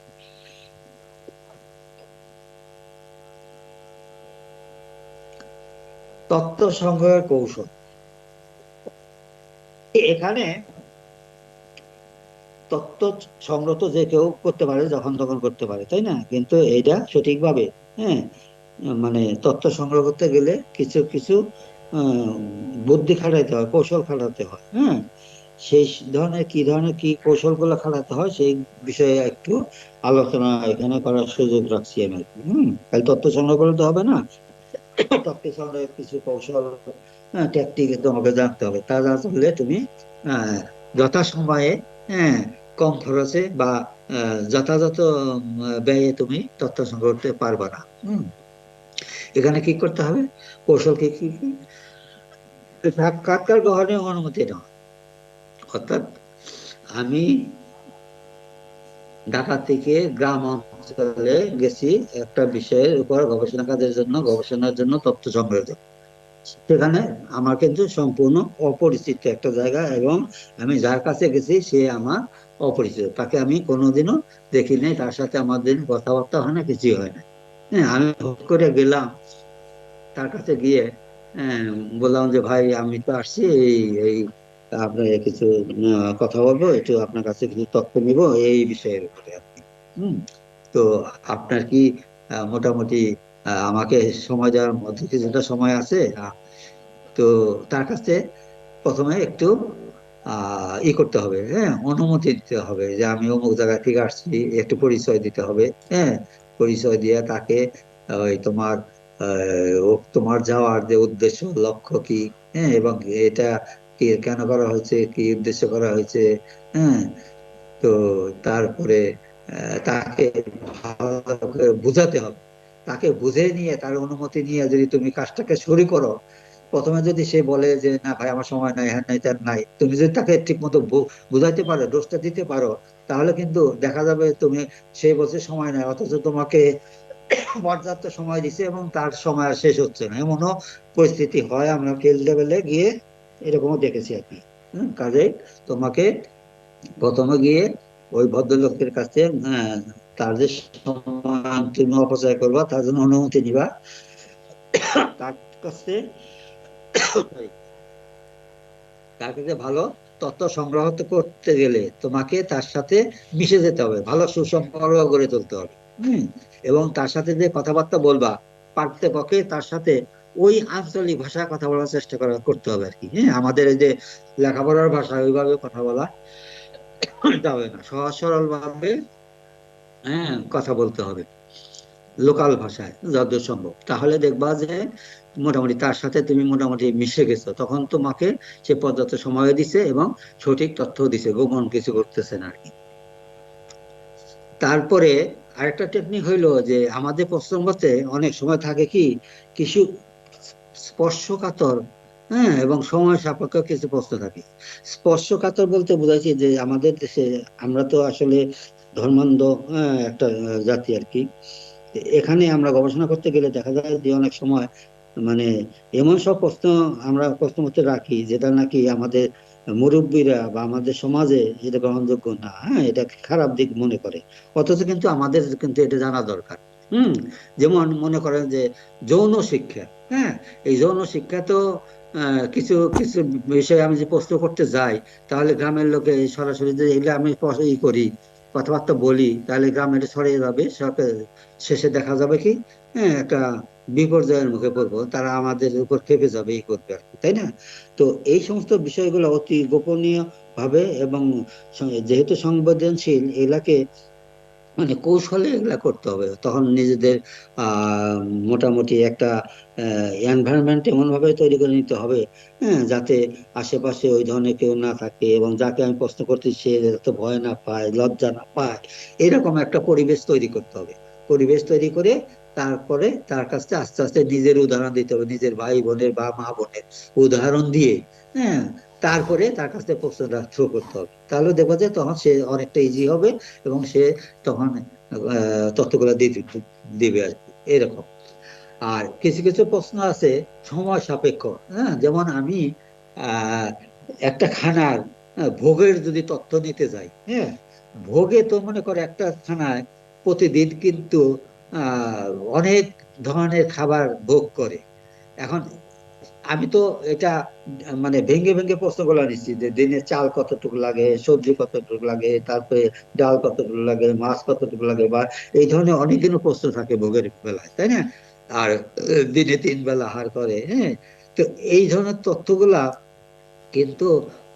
তথ্য সংগ্রহের কৌশল এখানে, তথ্য সংগ্রহ তো যে কেউ করতে পারে, যখন তখন করতে পারে, তাই না? কিন্তু এটা সঠিকভাবে, হ্যাঁ, মানে তথ্য সংগ্রহ করতে গেলে কিছু কিছু আহ, বুদ্ধি খাটাইতে হয়, কৌশল খাটাতে হয়। হ্যাঁ, সেই ধরনের কি কৌশলগুলো খাটাতে হয় সেই বিষয়ে একটু আলোচনা এখানে করার সুযোগ রাখছি আমি। তাহলে তথ্য সংগ্রহ করলে তো হবে না, তথ্য সংগ্রহের কিছু কৌশল, ট্যাকটিক তোমাকে জানতে হবে। তা না জানলে তুমি আহ, যথাসময়ে, হ্যাঁ, কম খরচে বা যথাযথ ব্যয়ে তুমি তথ্য সংগ্রহ করতে পারবে না। এখানে কি করতে হবে, কৌশল কি সাক্ষাৎকার গ্রহণের অনুমতি নেওয়া। অর্থাৎ আমি ঢাকা থেকে গ্রাম অঞ্চলে গেছি একটা বিষয়ের উপর গবেষণা কাজের জন্য, গবেষণার জন্য তথ্য সংগ্রহের জন্য। সেখানে আমার কিন্তু সম্পূর্ণ অপরিচিত একটা জায়গা, এবং আমি যার কাছে গেছি সে আমার অপরিচিত, তাকে আমি কোনোদিনও দেখি নাই, তার সাথে আমার দিন কথাবার্তা হয় না, কিছুই হয় না। হ্যাঁ, আমি হুট করে গেলাম তার কাছে গিয়ে, হ্যাঁ, বললাম যে ভাই আমি তো আসছি এই এই আপনার কিছু কথা বলবো, একটু আপনার কাছে কিছু তথ্য নিব এই বিষয়ের উপরে আর কি। হম তো আপনার কি মোটামুটি আমাকে সময় দেওয়ার মধ্যে কিছুটা সময় আছে? তো তার কাছে প্রথমে একটু করতে হবে, হ্যাঁ, অনুমতি দিতে হবে যে আমি অমুক জায়গা থেকে আসছি, একটু পরিচয় দিতে হবে। হ্যাঁ, পরিচয় দিয়ে তাকে ওই তোমার তোমার যাওয়ার যে উদ্দেশ্য, লক্ষ্য কি, হ্যাঁ, এবং এটা কি কেন করা হয়েছে, কি উদ্দেশ্য করা হয়েছে, হ্যাঁ। তো তারপরে তাকে ভালো করে বুঝাতে হবে। তাকে বুঝে নিয়ে তার অনুমতি নিয়ে যদি তুমি কাজটাকে শুরু করো, প্রথমে যদি সে বলে যে না ভাই আমার সময় নাই, হ্যাঁ নাই তার নাই, তুমি যদি তাকে ঠিক মতো বুঝাইতে পারো, দোষটা দিতে পারো, তাহলে কিন্তু দেখা যাবে তুমি, সে বলছে সময় নাই অথচ তোমাকে পর্যাপ্ত সময় দিছে এবং তার সময় আর শেষ হচ্ছে না, এমনও পরিস্থিতি হয়। আমরা ফিল্ড লেভেলে গিয়ে এরকমও দেখেছি আর কি। কাজেই তোমাকে প্রথমে গিয়ে ওই ভদ্রলোকের কাছে, আহ, তার যে সময় তুমি অপচয় করবা তার জন্য অনুমতি নিবা। তার কাছে sorry, তার কাছে ভালো তথ্য সংগ্রহ করতে গেলে তোমাকে তার সাথে মিশে যেতে হবে, ভালো সুসম্পর্ক গড়ে তুলতে হবে। হম এবং তার সাথে যে কথাবার্তা বলবা, পারতে পক্ষে তার সাথে ওই আঞ্চলিক ভাষায় কথা বলার চেষ্টা করতে হবে আর কি। হ্যাঁ, আমাদের এই যে লেখাপড়ার ভাষা ওইভাবে কথা বলা যাবে না, সহজ সরল ভাবে, হ্যাঁ, কথা বলতে হবে লোকাল ভাষায় যতদূর সম্ভব। তাহলে দেখবা যে মোটামুটি তার সাথে তুমি মোটামুটি মিশে গেছো, তখন তোমাকে সে পর্যাপ্ত সময় দিছে এবং সঠিক তথ্য দিছে, গোপন কিছু করতেছে না আর কি। তারপরে আরেকটা টেকনিক হইলো যে আমাদের প্রশ্নপত্রে অনেক সময় থাকে কি কিছু স্পর্শকাতর, হ্যাঁ, এবং সময় সাপেক্ষ কিছু প্রশ্ন থাকে। স্পর্শকাতর বলতে বোঝাচ্ছি যে আমাদের দেশে আমরা তো আসলে ধর্মান্ধ, একটা জাতি আর কি। এখানে আমরা গবেষণা করতে গেলে দেখা যায় যে অনেক সময় মানে এমন সব প্রশ্ন আমরা প্রশ্নপত্রে রাখি যেটা নাকি আমাদের মুরব্বীরা বা আমাদের সমাজে এটা গ্রহণযোগ্য না, হ্যাঁ, এটা খারাপ দিক মনে করে। অথচ কিন্তু আমাদের কিন্তু এটা জানা দরকার। হুম যেমন মনে করেন যে যৌন শিক্ষা, হ্যাঁ, এই যৌন শিক্ষা তো কিছু কিছু বিষয়ে আমি যে প্রশ্ন করতে যাই, তাহলে গ্রামের লোকে সরাসরি যে এগুলো আমি করি, কথাবার্তা বলি, তাহলে গ্রামের ছড়িয়ে যাবে, শেষে দেখা যাবে কি, হ্যাঁ, একটা বিপর্যয়ের মুখে পড়বো, তারা আমাদের উপর খেপে যাবে, এই করবে আর কি, তাই না? তো এই সমস্ত বিষয়গুলো অতি গোপনীয় ভাবে এবং যেহেতু সংবেদনশীল, এগুলাকে মানে কৌশলে এগুলা করতে হবে। তখন নিজেদের আহ মোটামুটি একটা এনভায়রনমেন্ট এমন ভাবে তৈরি করে নিতে হবে, হ্যাঁ, যাতে আশেপাশে ওই ধরনের কেউ না থাকে এবং যাকে আমি প্রশ্ন করতে সে যাতে ভয় না পায়, লজ্জা না পায়, এরকম একটা পরিবেশ তৈরি করতে হবে। পরিবেশ তৈরি করে তারপরে তার কাছে আস্তে আস্তে নিজের উদাহরণ দিতে হবে, নিজের ভাই বোনের বা মা বোনের উদাহরণ দিয়ে, হ্যাঁ, তারপরে তার কাছে প্রশ্নটা থ্রো করতে হবে। তাহলে দেখবো যে তখন সে অনেকটা ইজি হবে এবং সে তখন তথ্যগুলো দিবে আর কি, এরকম। আর কিছু কিছু প্রশ্ন আছে সময় সাপেক্ষ, হ্যাঁ, যেমন আমি আহ একটা খানার ভোগের যদি তথ্য নিতে যাই, হ্যাঁ, ভোগে তো মনে করে একটা খানায় প্রতিদিন কিন্তু আহ অনেক ধরনের খাবার ভোগ করে। এখন আমি তো এটা মানে ভেঙে ভেঙে প্রশ্নগুলো নিচ্ছি যে দিনে চাল কতটুকু লাগে, সবজি কতটুকু লাগে, তারপরে ডাল কতটুকু লাগে, মাছ কতটুকু লাগে, বা এই ধরনের অনেকগুলো প্রশ্ন থাকে ভোগের বেলায়, তাই না? আর দিনে 3 বেলা আহার করে, হ্যাঁ। তো এই ধরনের তথ্যগুলা কিন্তু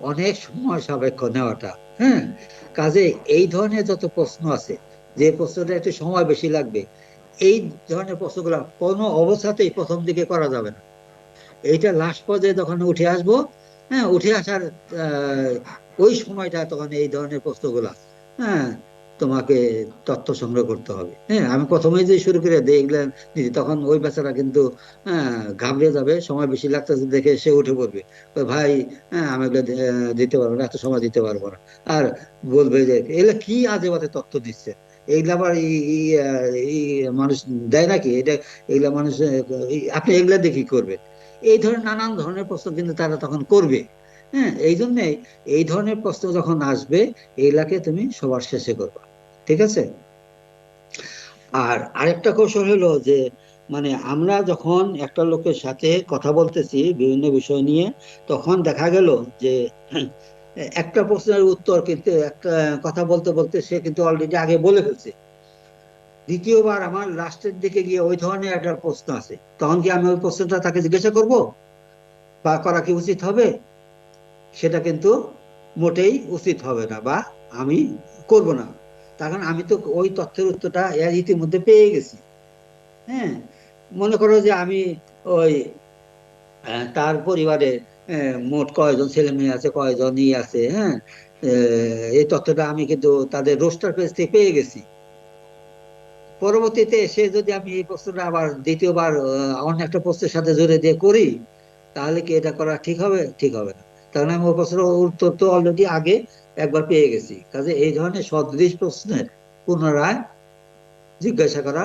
অনেক সময় সাপেক্ষ নেওয়াটা। হ্যাঁ, কাজে এই ধরনের যত প্রশ্ন আছে, যে প্রশ্নটা একটু সময় বেশি লাগবে, এই ধরনের প্রশ্নগুলো কোনো অবস্থাতেই প্রথম দিকে করা যাবে না। এইটা লাস্ট পর্যায়ে যখন উঠে আসবো, হ্যাঁ, উঠে আসার আহ, ওই সময়টা তখন এই ধরনের প্রশ্নগুলা, হ্যাঁ, তোমাকে তথ্য সংগ্রহ করতে হবে। হ্যাঁ, আমি প্রথমেই যে শুরু করে দেখলেন তখন ওই বেচারা কিন্তু হ্যাঁ ঘাবড়ে যাবে, সময় বেশি লাগতেছে দেখে সে উঠে পড়বে, বলে, ভাই হ্যাঁ আমি এগুলো দিতে পারবো না, এত সময় দিতে পারবো না। আর বলবে যে এগুলা কি আজে বাজে তথ্য দিচ্ছে, এইগুলা আবার এই মানুষ দেয় নাকি এটা, এগুলা মানুষ আপনি এগুলা দিয়ে কি করবেন? এই ধরনের নানান ধরনের প্রশ্ন কিন্তু তারা তখন করবে। হ্যাঁ, এই জন্যে এই ধরনের প্রশ্ন যখন আসবে, এইগুলাকে তুমি সবার শেষে করবা। ঠিক আছে? আর আরেকটা কৌশল হলো যে, মানে আমরা যখন একটা লোকের সাথে কথা বলতেছি বিভিন্ন বিষয় নিয়ে, তখন দেখা গেল যে একটা প্রশ্নের উত্তর কিন্তু একটা কথা বলতে বলতে সে কিন্তু অলরেডি আগে বলে ফেলছে। দ্বিতীয়বার আমার লাস্টের দিকে গিয়ে ওই ধরনের একটা প্রশ্ন আছে, তখন কি আমি ওই প্রশ্নটা তাকে জিজ্ঞাসা করব বা করা কি উচিত হবে? সেটা কিন্তু মোটেই উচিত হবে না, বা আমি করব না। তার কারণ আমি তো ওই তথ্যের উত্তরটা এর ইতিমধ্যে পেয়ে গেছি। হ্যাঁ, মনে করো যে আমি ওই তার পরিবারে মোট কয়জন ছেলে মেয়ে আছে, কয়জন ই আছে, হ্যাঁ, এই তথ্যটা আমি কিন্তু তাদের রোস্টার পেজ থেকে পেয়ে গেছি। পরবর্তীতে এসে যদি আমি এই প্রশ্নটা আবার দ্বিতীয়বার অন্য একটা প্রশ্নের সাথে জুড়ে দিয়ে করি, তাহলে কি এটা করা ঠিক হবে? ঠিক হবে না। কারণ আমি ওই প্রশ্নের উত্তর তো অলরেডি আগে একবার পেয়ে গেছি। কাজে এই ধরনের সদৃশ প্রশ্নের পুনরায় জিজ্ঞাসা করা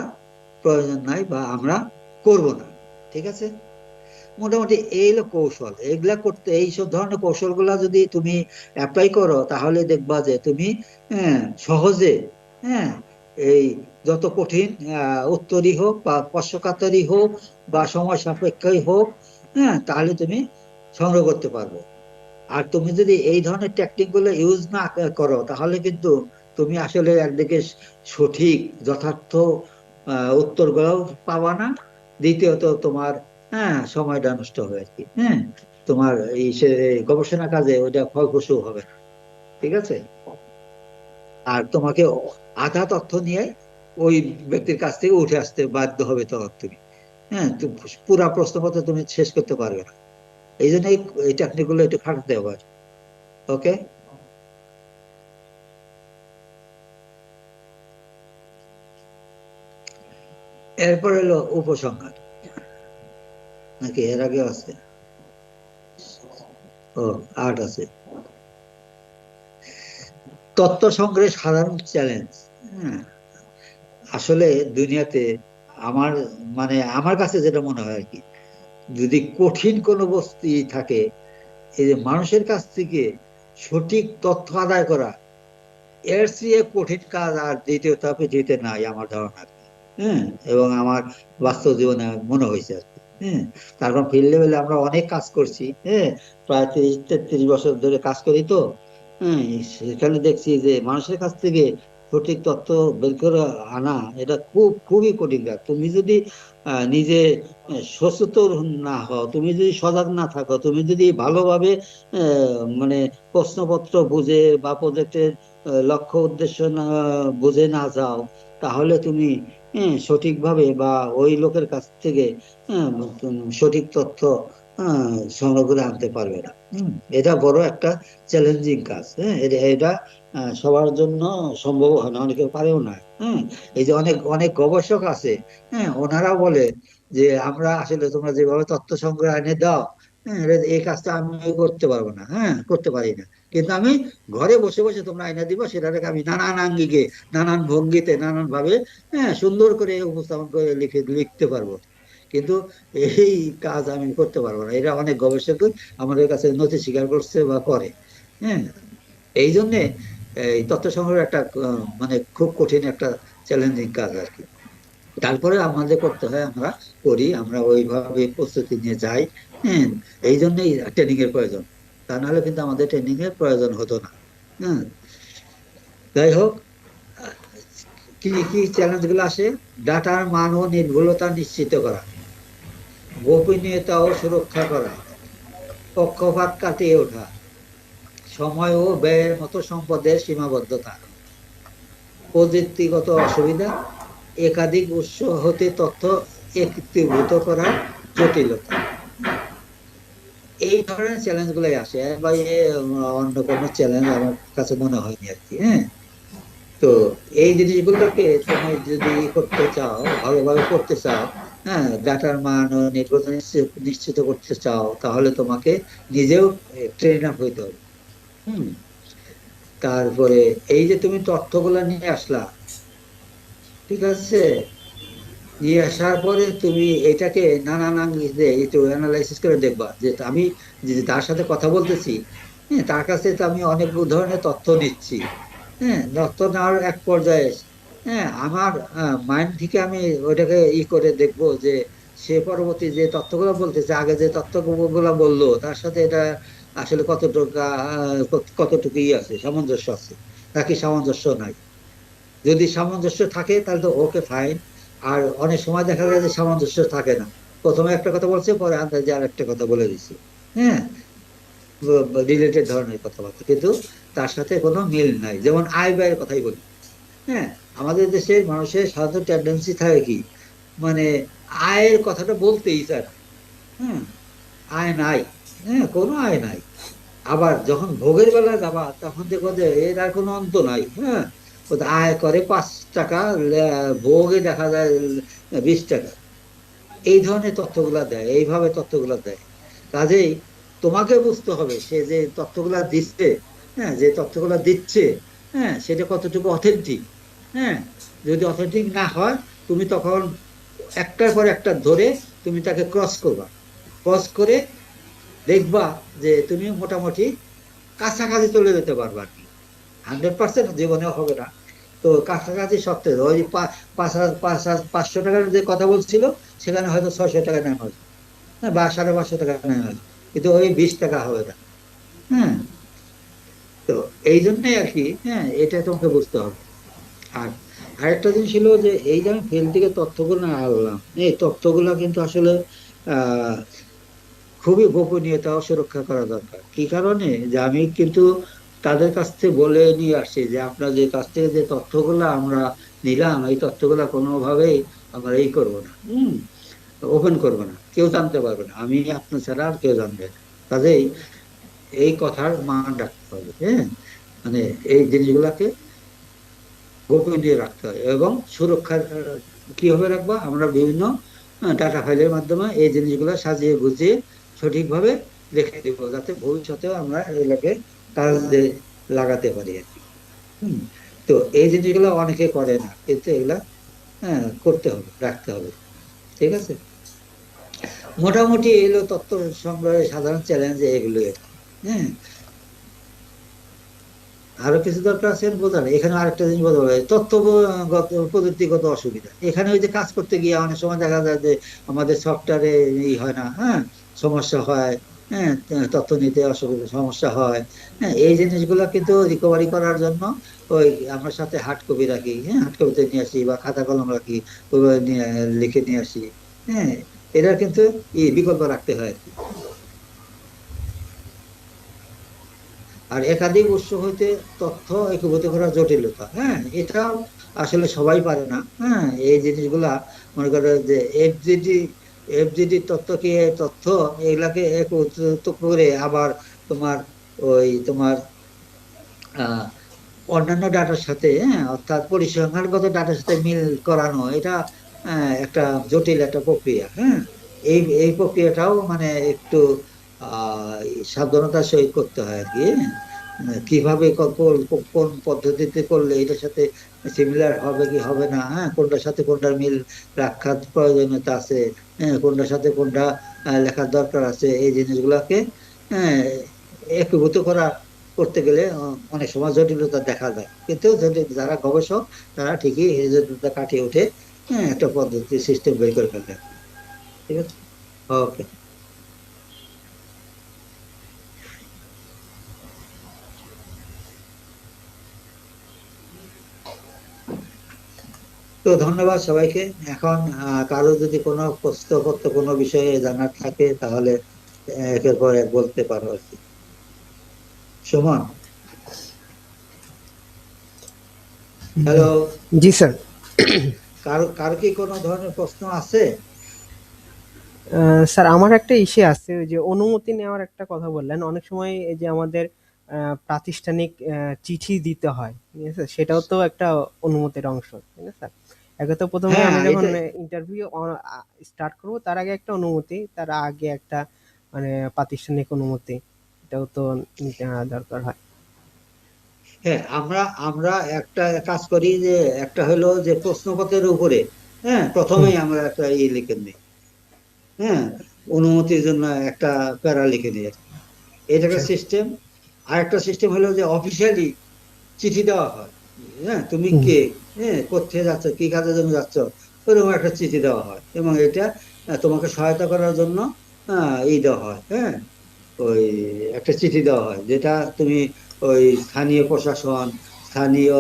প্রয়োজন নাই, বা আমরা করব না। ঠিক আছে? মোটামুটি এই হলো কৌশল। এগুলা করতে, এইসব ধরনের কৌশলগুলা যদি তুমি অ্যাপ্লাই করো, তাহলে দেখবা যে তুমি হ্যাঁ সহজে, হ্যাঁ, এই যত কঠিন উত্তরই হোক বা প্রশ্নকাতরই হোক বা সময় সাপেক্ষই হোক, হ্যাঁ, তাহলে তুমি সংগ্রহ করতে পারবো। আর তুমি যদি এই ধরনের টেকনিক গুলো ইউজ না করো, তাহলে কিন্তু তুমি আসলে একদিকে সঠিক যথার্থ উত্তরগুলো পাবা না, দ্বিতীয়ত তোমার হ্যাঁ সময়টা নষ্ট হবে আর কি। হ্যাঁ, তোমার এই গবেষণা কাজে ওইটা ফলপ্রসূ হবে না। ঠিক আছে? আর তোমাকে আধা তথ্য নিয়ে ওই ব্যক্তির কাছ থেকে উঠে আসতে বাধ্য হবে তখন তুমি। হ্যাঁ, পুরা প্রশ্নপত্র তুমি শেষ করতে পারবে না। এই জন্য এই টেকনিক গুলো একটু খাটাতে হবে। ওকে। এরপর হলো উপসংহার, নাকি এর আগে আছে? ও, আট আছে। তথ্য সংগ্রহের সাধারণ চ্যালেঞ্জ। হ্যাঁ, আসলে দুনিয়াতে আমার, মানে আমার কাছে যেটা মনে হয় আর কি, যদি কঠিন কোনো বস্তু থাকে, এই যে মানুষের কাছ থেকে সঠিক তথ্য আদায় করা, এর চেয়ে কঠিন কাজ আর দ্বিতীয়টা পৃথিবীতে নাই আমার ধারণা আর কি। হ্যাঁ, এবং আমার বাস্তব জীবনে মনে হয়েছে আর কি। হ্যাঁ, তারপর ফিল্ড লেভেলে আমরা অনেক কাজ করছি। হ্যাঁ, প্রায় 30-33 বছর ধরে কাজ করি তো। হ্যাঁ, সেখানে দেখছি যে মানুষের কাছ থেকে সঠিক তথ্য বের করে আনা, এটা খুবই কঠিন কাজ। তুমি যদি নিজে সচেতন না হও, তুমি যদি সজাগ না থাকো, তুমি যদি ভালোভাবে মানে প্রশ্নপত্র বুঝে বা প্রজেক্টের লক্ষ্য উদ্দেশ্য না বুঝে না যাও, তাহলে তুমি সঠিকভাবে বা ওই লোকের কাছ থেকে সঠিক তথ্য সংগ্রহ করে আনতে পারবে না। এটা বড় একটা চ্যালেঞ্জিং কাজ। হ্যাঁ, এটা সবার জন্য সম্ভব হয় না, অনেকে পারেও না। হ্যাঁ, এই যে অনেক অনেক গবেষক আছে, হ্যাঁ, ওনারাও বলে যে আমরা আসলে তোমরা যেভাবে তথ্য সংগ্রহ এনে দাও, হ্যাঁ, এই কাজটা আমি করতে পারবো না, হ্যাঁ, করতে পারি না। কিন্তু আমি ঘরে বসে বসে তোমরা আইনা দিব, সেটাকে আমি নানান আঙ্গিকে, নানান ভঙ্গিতে, নানান ভাবে হ্যাঁ সুন্দর করে উপস্থাপন করে লিখতে পারবো। কিন্তু এই কাজ আমি করতে পারবো না। এটা অনেক গবেষক আমাদের কাছে নথি স্বীকার করছে বা করে। হ্যাঁ, এই জন্যে এই তথ্য সংগ্রহ একটা মানে খুব কঠিন একটা চ্যালেঞ্জিং কাজ আর কি। তারপরে আমাদের করতে হয়, আমরা করি, আমরা ওইভাবে প্রস্তুতি নিয়ে যাই। হ্যাঁ, এই জন্যই ট্রেনিং এর প্রয়োজন। তা নাহলে কিন্তু আমাদের ট্রেনিং এর প্রয়োজন হতো না। হ্যাঁ, যাই হোক, আহ, কি কি চ্যালেঞ্জ গুলো আসে? ডাটার মান ও নির্ভুলতা নিশ্চিত করা, গোপনীয়তা ও সুরক্ষা করা, পক্ষপাত কাটিয়ে ওঠা, সময় ও ব্যয়ের মতো সম্পদের সীমাবদ্ধতা, প্রযুক্তিগত অসুবিধা, একাধিক উৎস হতে তথ্য একত্রীভূত করার জটিলতা। এই ধরনের চ্যালেঞ্জ গুলাই আসে, এর বাইরে অন্য কোনো চ্যালেঞ্জ আমার কাছে মনে হয়নি আর কি। হ্যাঁ, তো এই জিনিসগুলোকে তুমি যদি করতে চাও, ভালোভাবে করতে চাও, হ্যাঁ, ডাটার মান ও নির্ভরতা নিশ্চিত করতে চাও, তাহলে তোমাকে নিজেও ট্রেন আপ হইতে হবে। হুম। তারপরে এই যে তুমি তথ্যগুলা নিয়ে আসলা, ঠিক আছে, নিয়ে আসার পরে তুমি এটাকে নানান আঙ্গিকে একটু অ্যানালাইসিস করে দেখবা যে আমি যে তার সাথে কথা বলতেছি, হ্যাঁ, তার কাছে তো আমি অনেক ধরনের তথ্য নিচ্ছি। হ্যাঁ, তথ্য নেওয়ার এক পর্যায়ে, হ্যাঁ, আমার মাইন্ড থেকে আমি ওইটাকে করে দেখবো যে সে পরবর্তী যে তথ্যগুলো বলতেছে, আগে যে তথ্যগুলো বললো তার সাথে এটা আসলে কতটুকু কতটুকু আছে, সামঞ্জস্য আছে নাকি সামঞ্জস্য নাই। যদি সামঞ্জস্য থাকে তাহলে তো ওকে ফাইন। আর অনেক সময় দেখা যায় যে সামঞ্জস্য থাকে না, প্রথমে একটা কথা বলছে, পরে আন্দাজে আর একটা কথা বলে দিচ্ছে। হ্যাঁ, রিলেটেড ধরনের কথাবার্তা, কিন্তু তার সাথে কোনো মিল নাই। যেমন আয় ব্যয়ের কথাই বলি। হ্যাঁ, আমাদের দেশের মানুষের সাধারণত টেন্ডেন্সি থাকে কি, মানে আয়ের কথাটা বলতেই চায় না। হ্যাঁ, আয় নাই, হ্যাঁ, কোনো আয় নাই। আবার যখন ভোগের বেলা যাবা তখন দেখো যে এর আর কোনো অন্ত নাই। হ্যাঁ, ও তো আয় করে 5 টাকা, ভোগে দেখা যায় 20 টাকা। এই ধরনের তথ্যগুলা দেয়, এইভাবে তথ্যগুলা দেয়। কাজেই তোমাকে বুঝতে হবে সে যে তথ্যগুলা দিচ্ছে, হ্যাঁ, যে তথ্যগুলা দিচ্ছে, হ্যাঁ, সেটা কতটুকু অথেন্টিক। হ্যাঁ, যদি অথেন্টিক না হয়, তুমি তখন একটার পর একটা ধরে তুমি তাকে ক্রস করবা। ক্রস করে দেখবা যে তুমি মোটামুটি কাছাকাছি চলে যেতে পারবা আর কি। 100% জীবনেও হবে না, তো কাছাকাছি সত্ত্বেও ওই 5,500 টাকার যে কথা বলছিল, সেখানে হয়তো 600 টাকা নেওয়া হয়েছে, হ্যাঁ, বা 550 টাকা নেওয়া হয়েছে, কিন্তু ওই 20 টাকা হবে না। হ্যাঁ, তো এই জন্যই আর কি, হ্যাঁ, এটা তোমাকে বুঝতে হবে। আর আরেকটা জিনিস ছিল যে এই যে আমি ফিল্ড থেকে তথ্যগুলো আনলাম, এই তথ্যগুলো কিন্তু আসলে আহ খুবই গোপনীয়তা ও সুরক্ষা করা দরকার। কি কারণে, যে আমি কিন্তু তাদের কাছ থেকে বলে নিয়ে আসছি যে আপনাদের কাছ থেকে যে তথ্যগুলো আমরা নিলাম, এই তথ্যগুলো কোনোভাবেই আমরা এই করবো না, ওপেন করবো না, কেউ জানতে পারবে না, আমি আপনার ছাড়া আর কেউ জানবে না। কাজেই এই কথার মান রাখতে হবে। হ্যাঁ, মানে এই জিনিসগুলাকে গোপনীয় রাখতে হয় এবং সুরক্ষা কিভাবে রাখবো, আমরা বিভিন্ন ডাটা ফাইলের মাধ্যমে এই জিনিসগুলো সাজিয়ে গুছিয়ে সঠিকভাবে রেখে দিব, যাতে ভবিষ্যতেও আমরা এগুলোকে কাজে লাগাতে পারি আর কি। হম। তো এই জিনিসগুলো অনেকে করে না, কিন্তু এগুলা, হ্যাঁ, করতে হবে, রাখতে হবে। ঠিক আছে, মোটামুটি এগুলো তথ্য সংগ্রহের সাধারণ চ্যালেঞ্জ এগুলো আর কি। হ্যাঁ, আরো কিছু দরকার আছে বোঝার। এখানে আরেকটা জিনিস বোঝা যায়, তথ্যগত প্রযুক্তিগত অসুবিধা। এখানে ওই যে কাজ করতে গিয়ে অনেক সময় দেখা যায় যে আমাদের সফটওয়্যারে ই হয় না, হ্যাঁ, সমস্যা হয়। হ্যাঁ, তথ্য নিতে অসুবিধা, সমস্যা হয়। হ্যাঁ, এই জিনিসগুলো কিন্তু রিকভারি করার জন্য ওই আমরা সাথে হার্ড কপি রাখি, হ্যাঁ, হার্ড কপিতে নিয়ে আসি বা খাতা কলম রাখি, ওইভাবে নিয়ে লিখে নিয়ে আসি। হ্যাঁ, এটা কিন্তু বিকল্প রাখতে হয় আর কি। আর একাধিক উৎস হইতে তথ্য একীভূত করার জটিলতা, হ্যাঁ, এটাও আসলে সবাই পারে না। হ্যাঁ, এই জিনিসগুলা মনে করো যে এফজিডি তথ্য কি, তথ্য এগুলাকে একত্রিত করে আবার তোমার ওই তোমার আহ অন্যান্য ডাটার সাথে, হ্যাঁ, অর্থাৎ পরিসংখ্যানগত ডাটার সাথে মিল করানো, এটা একটা জটিল একটা প্রক্রিয়া। হ্যাঁ, এই প্রক্রিয়াটাও মানে একটু আহ সাবধানতার সহিত করতে হয় আর কি। হ্যাঁ, কিভাবে কোন পদ্ধতিতে করলে এটার সাথে সিমিলার হবে কি হবে না, হ্যাঁ, কোনটার সাথে কোনটার মিল রাখার প্রয়োজনীয়তা আছে, হ্যাঁ, কোনটার সাথে কোনটা লেখার দরকার আছে, এই জিনিসগুলোকে, হ্যাঁ, একীভূত করা করতে গেলে অনেক সময় জটিলতা দেখা যায়, কিন্তু যদি যারা গবেষক তারা ঠিকই এই জটিলতা কাটিয়ে উঠে, হ্যাঁ, একটা পদ্ধতি সিস্টেম বের করে ফেলে। ঠিক আছে, ওকে। তো ধন্যবাদ সবাইকে। এখন কারো যদি কোনো প্রশ্ন কোনো বিষয়ে জানার থাকে তাহলে একের পর এক বলতে পারো আর কি। সুমন, হ্যালো, জি স্যার। কার কি কোনো ধরনের প্রশ্ন আছে? স্যার আমার একটা ইসে আছে, ওই যে অনুমতি নেওয়ার একটা কথা বললেন, অনেক সময় এই যে আমাদের প্রাতিষ্ঠানিক চিঠি দিতে হয়, ঠিক আছে, সেটাও তো একটা অনুমতির অংশ, ঠিক আছে স্যার। একে তো প্রথমে হ্যাঁ, আমি যখন এটা ইন্টারভিউ স্টার্ট করব তার আগে একটা অনুমতি, তার আগে একটা মানে প্রাতিষ্ঠানিক অনুমতি, এটাও তো নিতে দরকার হয়। হ্যাঁ, আমরা আমরা একটা কাজ করি যে একটা হলো যে প্রশ্নপত্রের উপরে, হ্যাঁ, হুম। প্রথমেই আমরা একটা লিখে নিই, হ্যাঁ, অনুমতির জন্য একটা প্যারা লিখে নিই আর কি। এটা একটা আচ্ছা। সিস্টেম। আর একটা সিস্টেম হলো যে অফিসিয়ালি চিঠি দেওয়া হয়, হ্যাঁ, তুমি হুম। কে, হ্যাঁ, কোথায় যাচ্ছ, কি কাজের জন্য যাচ্ছ, ওরকম একটা চিঠি দেওয়া হয় এবং এটা তোমাকে সহায়তা করার জন্য দেওয়া হয়, হ্যাঁ, ওই একটা চিঠি দেওয়া হয় যেটা তুমি ওই স্থানীয় প্রশাসন, স্থানীয়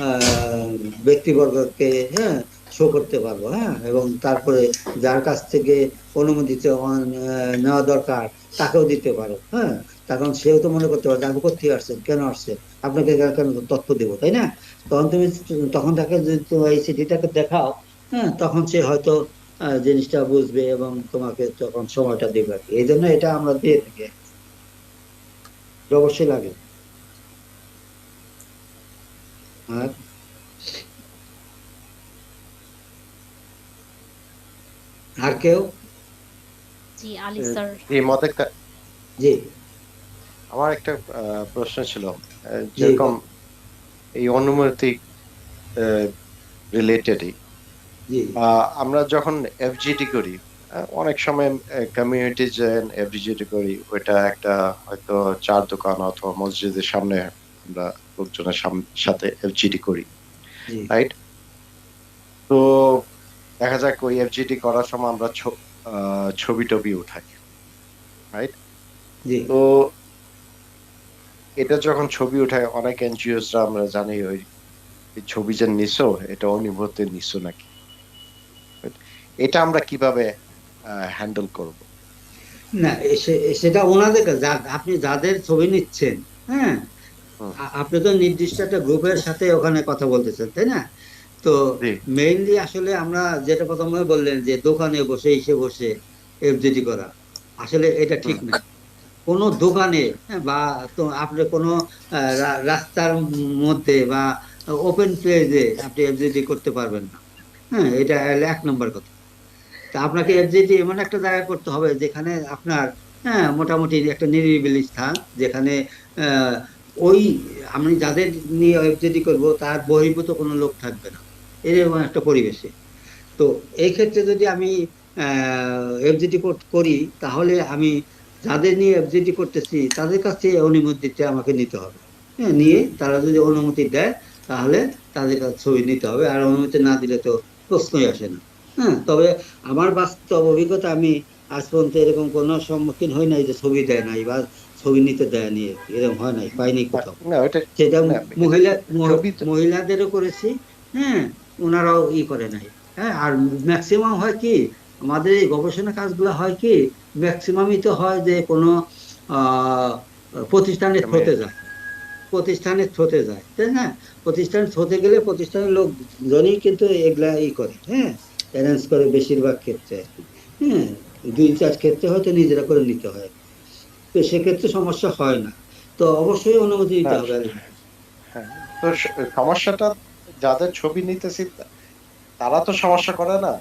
আহ ব্যক্তিবর্গকে, হ্যাঁ, শো করতে পারবো, হ্যাঁ, এবং তারপরে যার কাছ থেকে অনুমতি নেওয়া দরকার তাকেও দিতে পারো, হ্যাঁ, তখন সেও তো মনে করতে পারে যে আপনি কোথেকে আসছেন, কেন আসছেন, আপনাকে কেন তথ্য দেবো, তাই না? তখন তুমি, তখন তাকে যদি তুমি এই চিঠিটাকে দেখাও, হ্যাঁ, তখন সে হয়তো জিনিসটা বুঝবে এবং তোমাকে তখন সময়টা দেবে আর কি। এই জন্য এটা আমরা দিয়ে থাকি, এটা অবশ্যই লাগে। আর আর কেউ? জি, আলী স্যার। এই মতে জি, আমার একটা প্রশ্ন ছিল, জি, যেরকম এই অনুমতি রিলেটেডই জি, আমরা যখন এফজিডি করি, অনেক সময় কমিউনিটি যে এফজিডি করি, ওইটা একটা হয়তো চার দোকান অথবা মসজিদের সামনে আমরা লোকজনের সাথে এফজিডি করি, জি, রাইট? তো দেখা যাক ওই এফজিডি করার সময় আমরা ছবি টবি উঠাই, রাইট? জি। তো এটা যখন ছবি উঠায় অনেক এনজিওসরা, আমরা জানি ওই এই ছবি যে নিছো এটা অনুভূতি নিছো নাকি, এটা আমরা কিভাবে হ্যান্ডেল করব? না, সেটা ওনাদের কাছে, আপনি যাদের ছবি নিচ্ছেন, হ্যাঁ, হুম, আপনি তো নির্দিষ্ট একটা গ্রুপের সাথে ওখানে কথা বলতেছেন, তাই না? তো জি, মেইনলি আসলে আমরা যেটা প্রথমে বললেন যে দোকানে বসে এসে বসে এফজিডি করা, আসলে এটা ঠিক হুম, না। কোনো দোকানে, হ্যাঁ, বা তো আপনি কোনো রাস্তার মধ্যে বা ওপেন প্লেসে আপনি এফজিডি করতে পারবেন না, হ্যাঁ, এটা হলো এক নম্বর কথা। তা আপনাকে এফজিডি এমন একটা জায়গায় করতে হবে যেখানে আপনার, হ্যাঁ, মোটামুটি একটা নিরিবিলি স্থান, যেখানে আহ, ওই আমি যাদের নিয়ে এফজিডি করব তার বহির্ভূত কোনো লোক থাকবে না, এরকম একটা পরিবেশে। তো এই ক্ষেত্রে যদি আমি এফজিটি করি, তাহলে আমি যাদের নিয়ে এফজিটি করতেছি তাদের কাছে অনুমতিটা আমাকে নিতে হবে, হ্যাঁ, নিয়ে তারা যদি অনুমতি দেয় তাহলে তাদের কাছে ছবি নিতে হবে, আর অনুমতি না দিলে তো প্রশ্নই আসে না। হ্যাঁ, তবে আমার বাস্তব অভিজ্ঞতা, আমি আজ পর্যন্ত এরকম কোনো সম্মুখীন হই নাই যে ছবি দেয় নাই বা ছবি নিতে দেয়নি, এরকম হয় নাই, পাইনি কোথাও। না ওইটা, সেটা না এটা মহিলা ছবি মহিলাদেরও করেছি, হ্যাঁ, ওনারাও করে নাই। হ্যাঁ, আর ম্যাক্সিমাম হয় কি, আমাদের এই গবেষণা কাজগুলো হয় কি, ম্যাক্সিমামই তো হয় যে কোনো আহ প্রতিষ্ঠানের থ্রোতে যায়, প্রতিষ্ঠানের থ্রোতে যায়, তাই না? প্রতিষ্ঠানের থ্রোতে গেলে প্রতিষ্ঠানের লোকজনই কিন্তু এগুলা করে, হ্যাঁ, অ্যারেঞ্জ করে বেশিরভাগ ক্ষেত্রে আর কি। হ্যাঁ, দুই চার ক্ষেত্রে হয়তো নিজেরা করে নিতে হয়, তো সেক্ষেত্রে সমস্যা হয় না। তো অবশ্যই অনুমতি দিতে হ্যাঁ, হবে। হ্যাঁ। তো সমস্যাটা যাদের ছবি নিতেছি তারা তো সমস্যা করে না।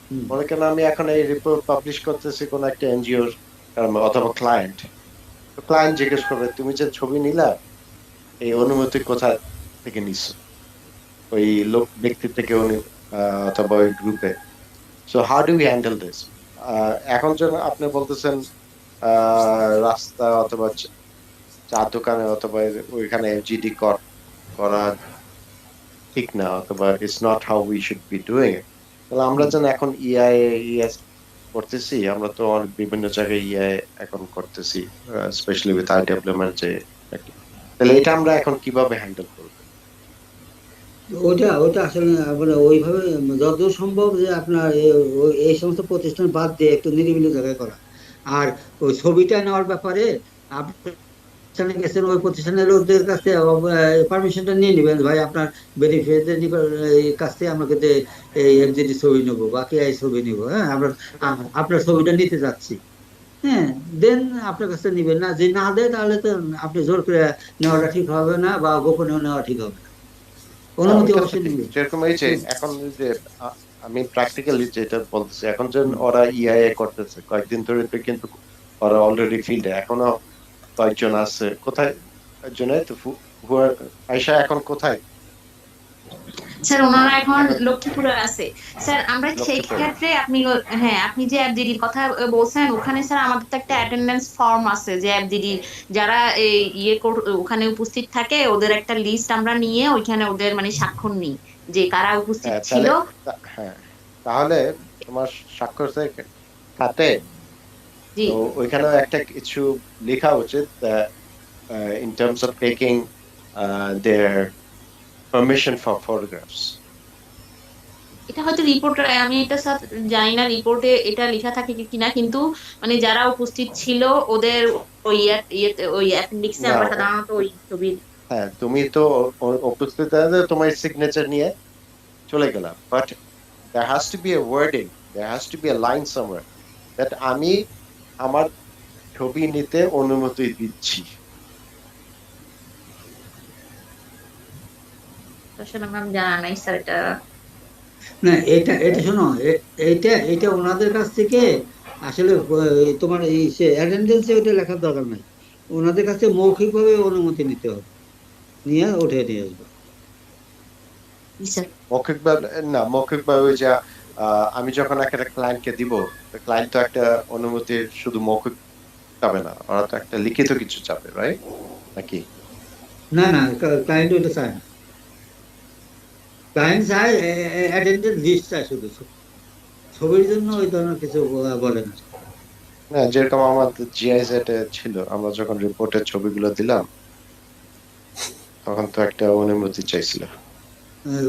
হুম, মনে করেন আমি এখন এই রিপোর্ট পাবলিশ করতেছি কোন একটা এনজিওর অথবা ক্লায়েন্ট, তো ক্লায়েন্ট জিজ্ঞেস করবে তুমি যে ছবি নিলা এই অনুমতি কোথা থেকে নিছো, ওই লোক ব্যক্তি থেকে অথবা ওই গ্রুপে। So how do we handle this? এখন যেন আপনি বলতেছেন রাস্তা অথবা চা দোকানে অথবা ওইখানে এফজিডি করা ঠিক না, অথবা it's not how we should be doing it. তাহলে আমরা হুম। যেন এখন ইএস করতেছি, আমরা তো অনেক বিভিন্ন জায়গায় এখন করতেছি, স্পেশালি উইথ আই ডেভেলপমেন্ট যে একটা। তাহলে এটা আমরা এখন কিভাবে হ্যান্ডেল করবো? ওটা আসলে মানে ওইভাবে যতদূর সম্ভব যে আপনার এই সমস্ত প্রতিষ্ঠান বাদ দিয়ে একটু নিরিবিলি জায়গায় করা। আর ওই ছবিটা নেওয়ার ব্যাপারে আপনি প্রতিষ্ঠানে গেছেন, ওই প্রতিষ্ঠানের লোকদের কাছে পারমিশনটা নিয়ে নেবেন, ভাই আপনার বেনিফিটের কাছ থেকে আমাকে এই এফজেডি ছবি নেবো বা কেআই ছবি নেবো, হ্যাঁ আমরা আপনার ছবিটা নিতে যাচ্ছি, হ্যাঁ দেন আপনার কাছে নিবেন। না, যে না দেয় তাহলে তো আপনি জোর করে নেওয়াটা ঠিক হবে না, বা গোপনে নেওয়া ঠিক হবে না, না অনুমতি ওইটা তো অবশ্যই ঠিক, নিবেন। যেরকম এই যে এখন যে আমি প্র্যাকটিক্যালি যেটা বলতেছি, এখন যে ওরা ইআইএ করতেছে কয়েকদিন ধরে, তো কিন্তু ওরা অলরেডি ফিল্ডে এখনো কয়েকজন আছে, কোথায় জুনাইদ আয়শা এখন কোথায়? স্যার ওনারা এখন এখন লক্ষ্মীপুরে আছে। স্যার আমরা সেই লক্ষ্মীপুরে। ক্ষেত্রে হ্যাঁ আপনি যে এফডিডির কথা বলছেন, ওখানে স্যার আমাদের তো একটা অ্যাটেন্ডেন্স ফর্ম আছে, যে এফডিডি যারা এই ওখানে উপস্থিত থাকে ওদের একটা লিস্ট আমরা নিয়ে ওইখানে ওদের মানে স্বাক্ষর নিই যে কারা উপস্থিত হ্যাঁ ছিল। তাহলে হ্যাঁ, তাহলে তোমার স্বাক্ষর খাতে জি তো ওইখানেও একটা কিছু লেখা উচিত, in terms of taking their permission for photographs. এটা হয়তো রিপোর্টে, আমি এটা স্যার জানি না রিপোর্টে এটা লেখা থাকে কিনা, কিন্তু মানে যারা উপস্থিত ছিল ওদের ওই ইয়েতে ওই অ্যাপেন্ডিক্সে না আমরা সাধারণত ওই ছবির। হ্যাঁ, তুমি তো উপস্থিত আছে, তোমার সিগনেচার নিয়ে চলে গেলাম, but there has to be a wording, there has to be a line somewhere that আমি আমার ছবি নিতে অনুমতি দিচ্ছি। আসলে আমার জানা নাই স্যার এটা। না, এটা এটা হ্যাঁ শোনো, এইটা এইটা ওনাদের কাছ থেকে আসলে তোমার এই অ্যাটেন্ডেন্সে ওটা লেখার দরকার নাই, ওনাদের কাছে মৌখিকভাবে অনুমতি নিতে হবে, নিয়ে উঠে নিয়ে আসবে। জি স্যার। মৌখিকভাবে না, মৌখিকভাবে ওই যে আমি যখন একটা ক্লায়েন্টকে দিব, ক্লায়েন্ট তো একটা অনুমতি শুধু মৌখিক চাবে না, ওরা তো একটা লিখিত কিছু চাবে, রাইট নাকি? না না, ক্লায়েন্ট ওইটা চায় না, ক্লায়েন্ট চায় অ্যাটেন্ডেন্স লিস্ট চায় শুধু, ছবির জন্য ওই ধরনের কিছু বলে না। না যেরকম আমাদের জিআইজেড এ ছিল, আমরা যখন রিপোর্টের ছবিগুলো দিলাম তখন তো একটা অনুমতি চাইছিল।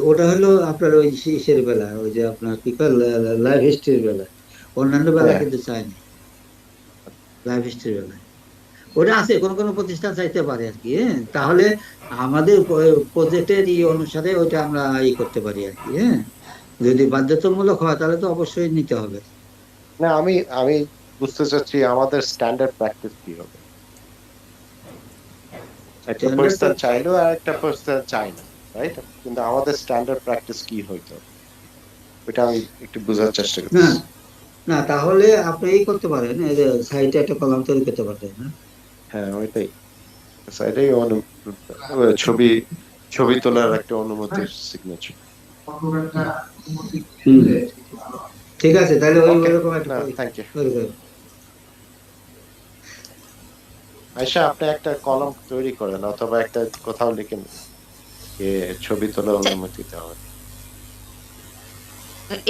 ওটা হলো আপনার ওই ইসের বেলা, ওই যে আপনার কি কয় লাইভ হিস্ট্রির বেলা, অন্যান্য বেলা হ্যাঁ কিন্তু চায়নি, লাইভ হিস্ট্রির বেলায় ওটা আছে, কোন কোন প্রতিষ্ঠান চাইতে পারে আর কি, হ্যাঁ তাহলে আমাদের প্রজেক্টের অনুসারে ওইটা আমরা করতে পারি আর কি, হ্যাঁ যদি বাধ্যতামূলক হয় তাহলে তো অবশ্যই নিতে হবে। না, আমি আমি বুঝতে চাচ্ছি আমাদের স্ট্যান্ডার্ড প্র্যাকটিস কি হবে। একটা স্ট্যান্ডার্ড প্রতিষ্ঠান চাইলো আর একটা প্রতিষ্ঠান চাই না, রাইট? কিন্তু আমাদের স্ট্যান্ডার্ড প্র্যাকটিস কি হইতো, ওটা আমি একটু বোঝার চেষ্টা না, করতেছি। না তাহলে আপনি করতে পারেন, এই যে সাইটে একটা কলাম তৈরি করতে পারেন, হ্যাঁ? হ্যাঁ ওইটাই, এটাই ছবি ছবি তোলার একটা অনুমতির সিগনেচার। হুম, ঠিক আছে, তাহলে ওই ওকে, ওইরকম একটা না থ্যাংক ইউ। তৈরি করুন। আয়শা, আপনি একটা কলম তৈরি করেন অথবা একটা কোথাও লিখেন যে ছবি তোলার অনুমতি দেওয়া হয়।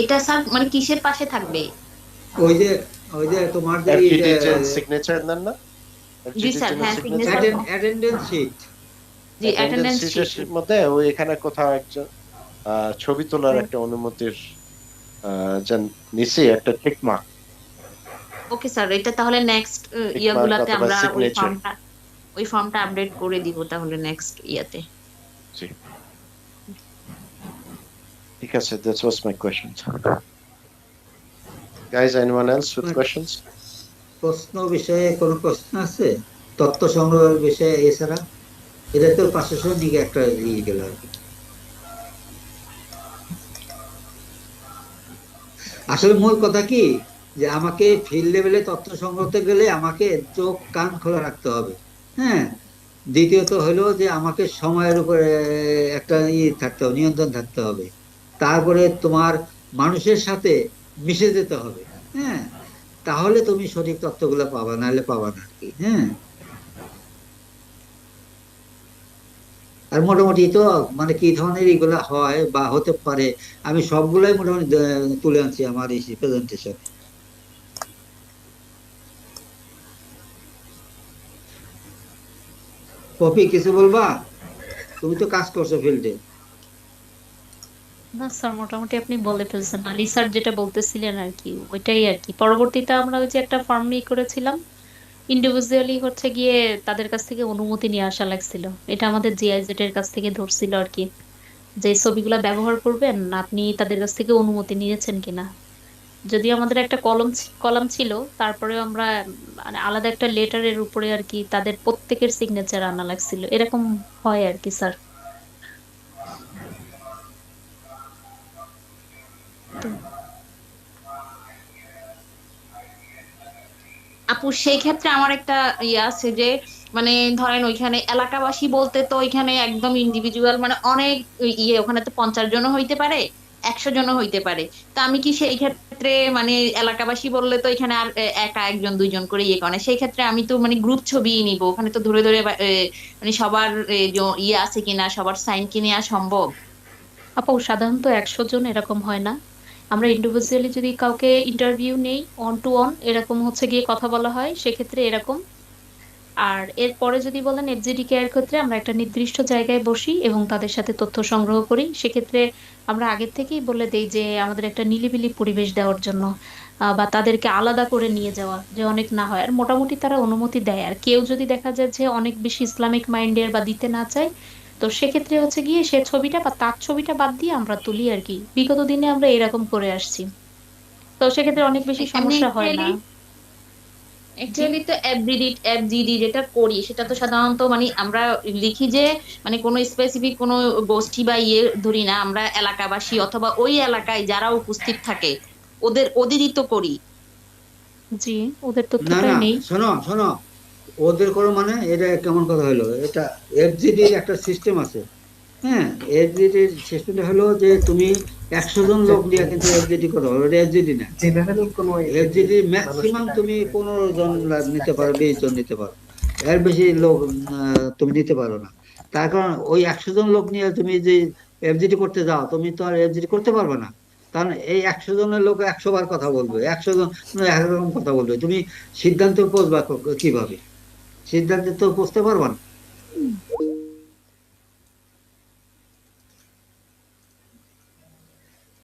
এটা স্যার মানে কিসের পাশে থাকবে? ওই যে ওই যে তোমার যে এফডিডি যে সিগনেচার নেন না, জি এফডিডির স্যার, জন্য হ্যাঁ সিগনেচার, সিগনেচার। অ্যাটেন্ডেন্স শিট, জি অ্যাটেন্ডেন্স অ্যাটেন্ডেন্স শিট। শিটের মধ্যে ওই এখানে কোথাও একজন ছবি তোলার একটা অনুমতির যে নিচে একটা টিক মার্ক, ওকে স্যার, এটা তাহলে নেক্সট টিক মার্ক ইয়াগুলাতে অথবা আমরা সিগনেচার। ওই ফর্মটা আপডেট করে দিব তাহলে নেক্সট ইয়াতে। জি ঠিক আছে, that was my question. Guys, anyone else with questions? প্রশ্ন বিষয়ে কোনো প্রশ্ন আছে তথ্য সংগ্রহের বিষয়ে এছাড়া? এটা তো প্রশাসনিক একটা গেল আর কি। আসলে মূল কথা কি, যে আমাকে ফিল্ড লেভেলে তথ্য সংগ্রহ করতে গেলে আমাকে চোখ কান খোলা রাখতে হবে, হ্যাঁ দ্বিতীয়ত হলো যে আমাকে সময়ের উপরে একটা থাকতে হবে, নিয়ন্ত্রণ থাকতে হবে, তারপরে তোমার মানুষের সাথে মিশে যেতে হবে, হ্যাঁ তাহলে তুমি সঠিক তথ্যগুলো পাবা, নাহলে পাবা না আর কি, হ্যাঁ আর মোটামুটি তো মানে কি ধরনের এগুলা হয় বা হতে পারে, আমি সবগুলাই মোটামুটি তুলে আনছি আমার এই প্রেজেন্টেশন। কপি কিছু বলবা, তুমি তো কাজ করছো ফিল্ডে। না স্যার, মোটামুটি আপনি বলে ফেলছেন। আলী স্যার যেটা বলতেছিলেন আর কি ওইটাই আর কি, পরবর্তীতে আমরা ওই যে একটা ফর্ম করেছিলাম ইন্ডিভিজুয়ালি হচ্ছে গিয়ে তাদের কাছ থেকে অনুমতি নিয়ে আসা লাগছিল। এটা আমাদের জিআইজেড এর কাছ থেকে ধরছিল আর কি, যে ছবিগুলা ব্যবহার করবেন আপনি তাদের কাছ থেকে অনুমতি নিয়েছেন কিনা। যদি আমাদের একটা কলাম ছিল, তারপরেও আমরা মানে আলাদা একটা লেটারের উপরে আর কি তাদের প্রত্যেকের সিগনেচার আনা লাগছিল, এরকম হয় আর কি স্যার। তো আপু সেই ক্ষেত্রে আমার একটা ইয়ে আছে যে মানে ধরেন ওইখানে এলাকাবাসী বলতে তো ওইখানে একদম ইন্ডিভিজুয়াল মানে অনেক ইয়ে, ওখানে তো 50 জনও হইতে পারে, 100 জনও হইতে পারে। তো আমি কি সেই ক্ষেত্রে মানে এলাকাবাসী বললে তো এখানে আর একা একজন দুইজন করে ইয়ে করে না। সেই ক্ষেত্রে আমি তো মানে গ্রুপ ছবি নিব, ওখানে তো ধরে ধরে মানে সবার ইয়ে আছে কিনা, সবার সাইন কি নেওয়া সম্ভব? আপু সাধারণত 100 জন এরকম হয় না। আমরা ইন্ডিভিজুয়ালি যদি কাউকে ইন্টারভিউ নেই, অন টু অন এরকম হচ্ছে গিয়ে কথা বলা হয়, সেক্ষেত্রে এরকম। আর এরপরে যদি বলেন এফজিডি কেয়ার ক্ষেত্রে আমরা একটা নির্দিষ্ট জায়গায় বসি এবং তাদের সাথে তথ্য সংগ্রহ করি। সেক্ষেত্রে আমরা আগের থেকেই বলে দেই যে আমাদের একটা নিলিবিলি পরিবেশ দেওয়ার জন্য, বা তাদেরকে আলাদা করে নিয়ে যাওয়া যে অনেক না হয়। আর মোটামুটি তারা অনুমতি দেয়। আর কেউ যদি দেখা যায় যে অনেক বেশি ইসলামিক মাইন্ডের বা দিতে না চায়, তো সেক্ষেত্রে হচ্ছে গিয়ে সে ছবিটা বা তার ছবিটা বাদ দিয়ে আমরা তুলি আর কি। বিগত দিনে আমরা এরকম করে আসছি। তো সেক্ষেত্রে অনেক বেশি এমনি সমস্যা হয় না। জি। অ্যাকচুয়ালি তো এফজিডি যেটা করি সেটা তো সাধারণত মানে আমরা লিখি যে মানে কোনো স্পেসিফিক কোনো গোষ্ঠী বা ইয়ে ধরি না, আমরা এলাকাবাসী অথবা ওই এলাকায় যারা উপস্থিত থাকে ওদেরই তো করি। জি, ওদের না তথ্যটাই না, নেই। শোনো শোনো, ওদের করো মানে এটা কেমন কথা হলো? এটা এফজিডির একটা সিস্টেম আছে। হ্যাঁ, এফজিডির সিস্টেমটা হলো যে তুমি 100 জন লোক নিয়ে কিন্তু এফজিডি করো, ওটা এফজিডি না। জেনারেল কোনো এফজিডি এফজিডি মানুষকে ম্যাক্সিমাম টার্গেট তুমি করে। 15 জন নিতে পারো, 20 জন নিতে পারো, এর বেশি লোক তুমি নিতে পারো না। তার কারণ ওই 100 জন লোক নিয়ে তুমি যে এফজিডি করতে যাও, তুমি তো আর এফজিডি করতে পারবে না। কারণ এই 100 জনের লোক 100 বার কথা বলবে, 100 জন একরকম কথা বলবে, তুমি সিদ্ধান্তে পৌঁছবা কিভাবে? সিদ্ধান্তে তো পৌঁছতে পারবা না।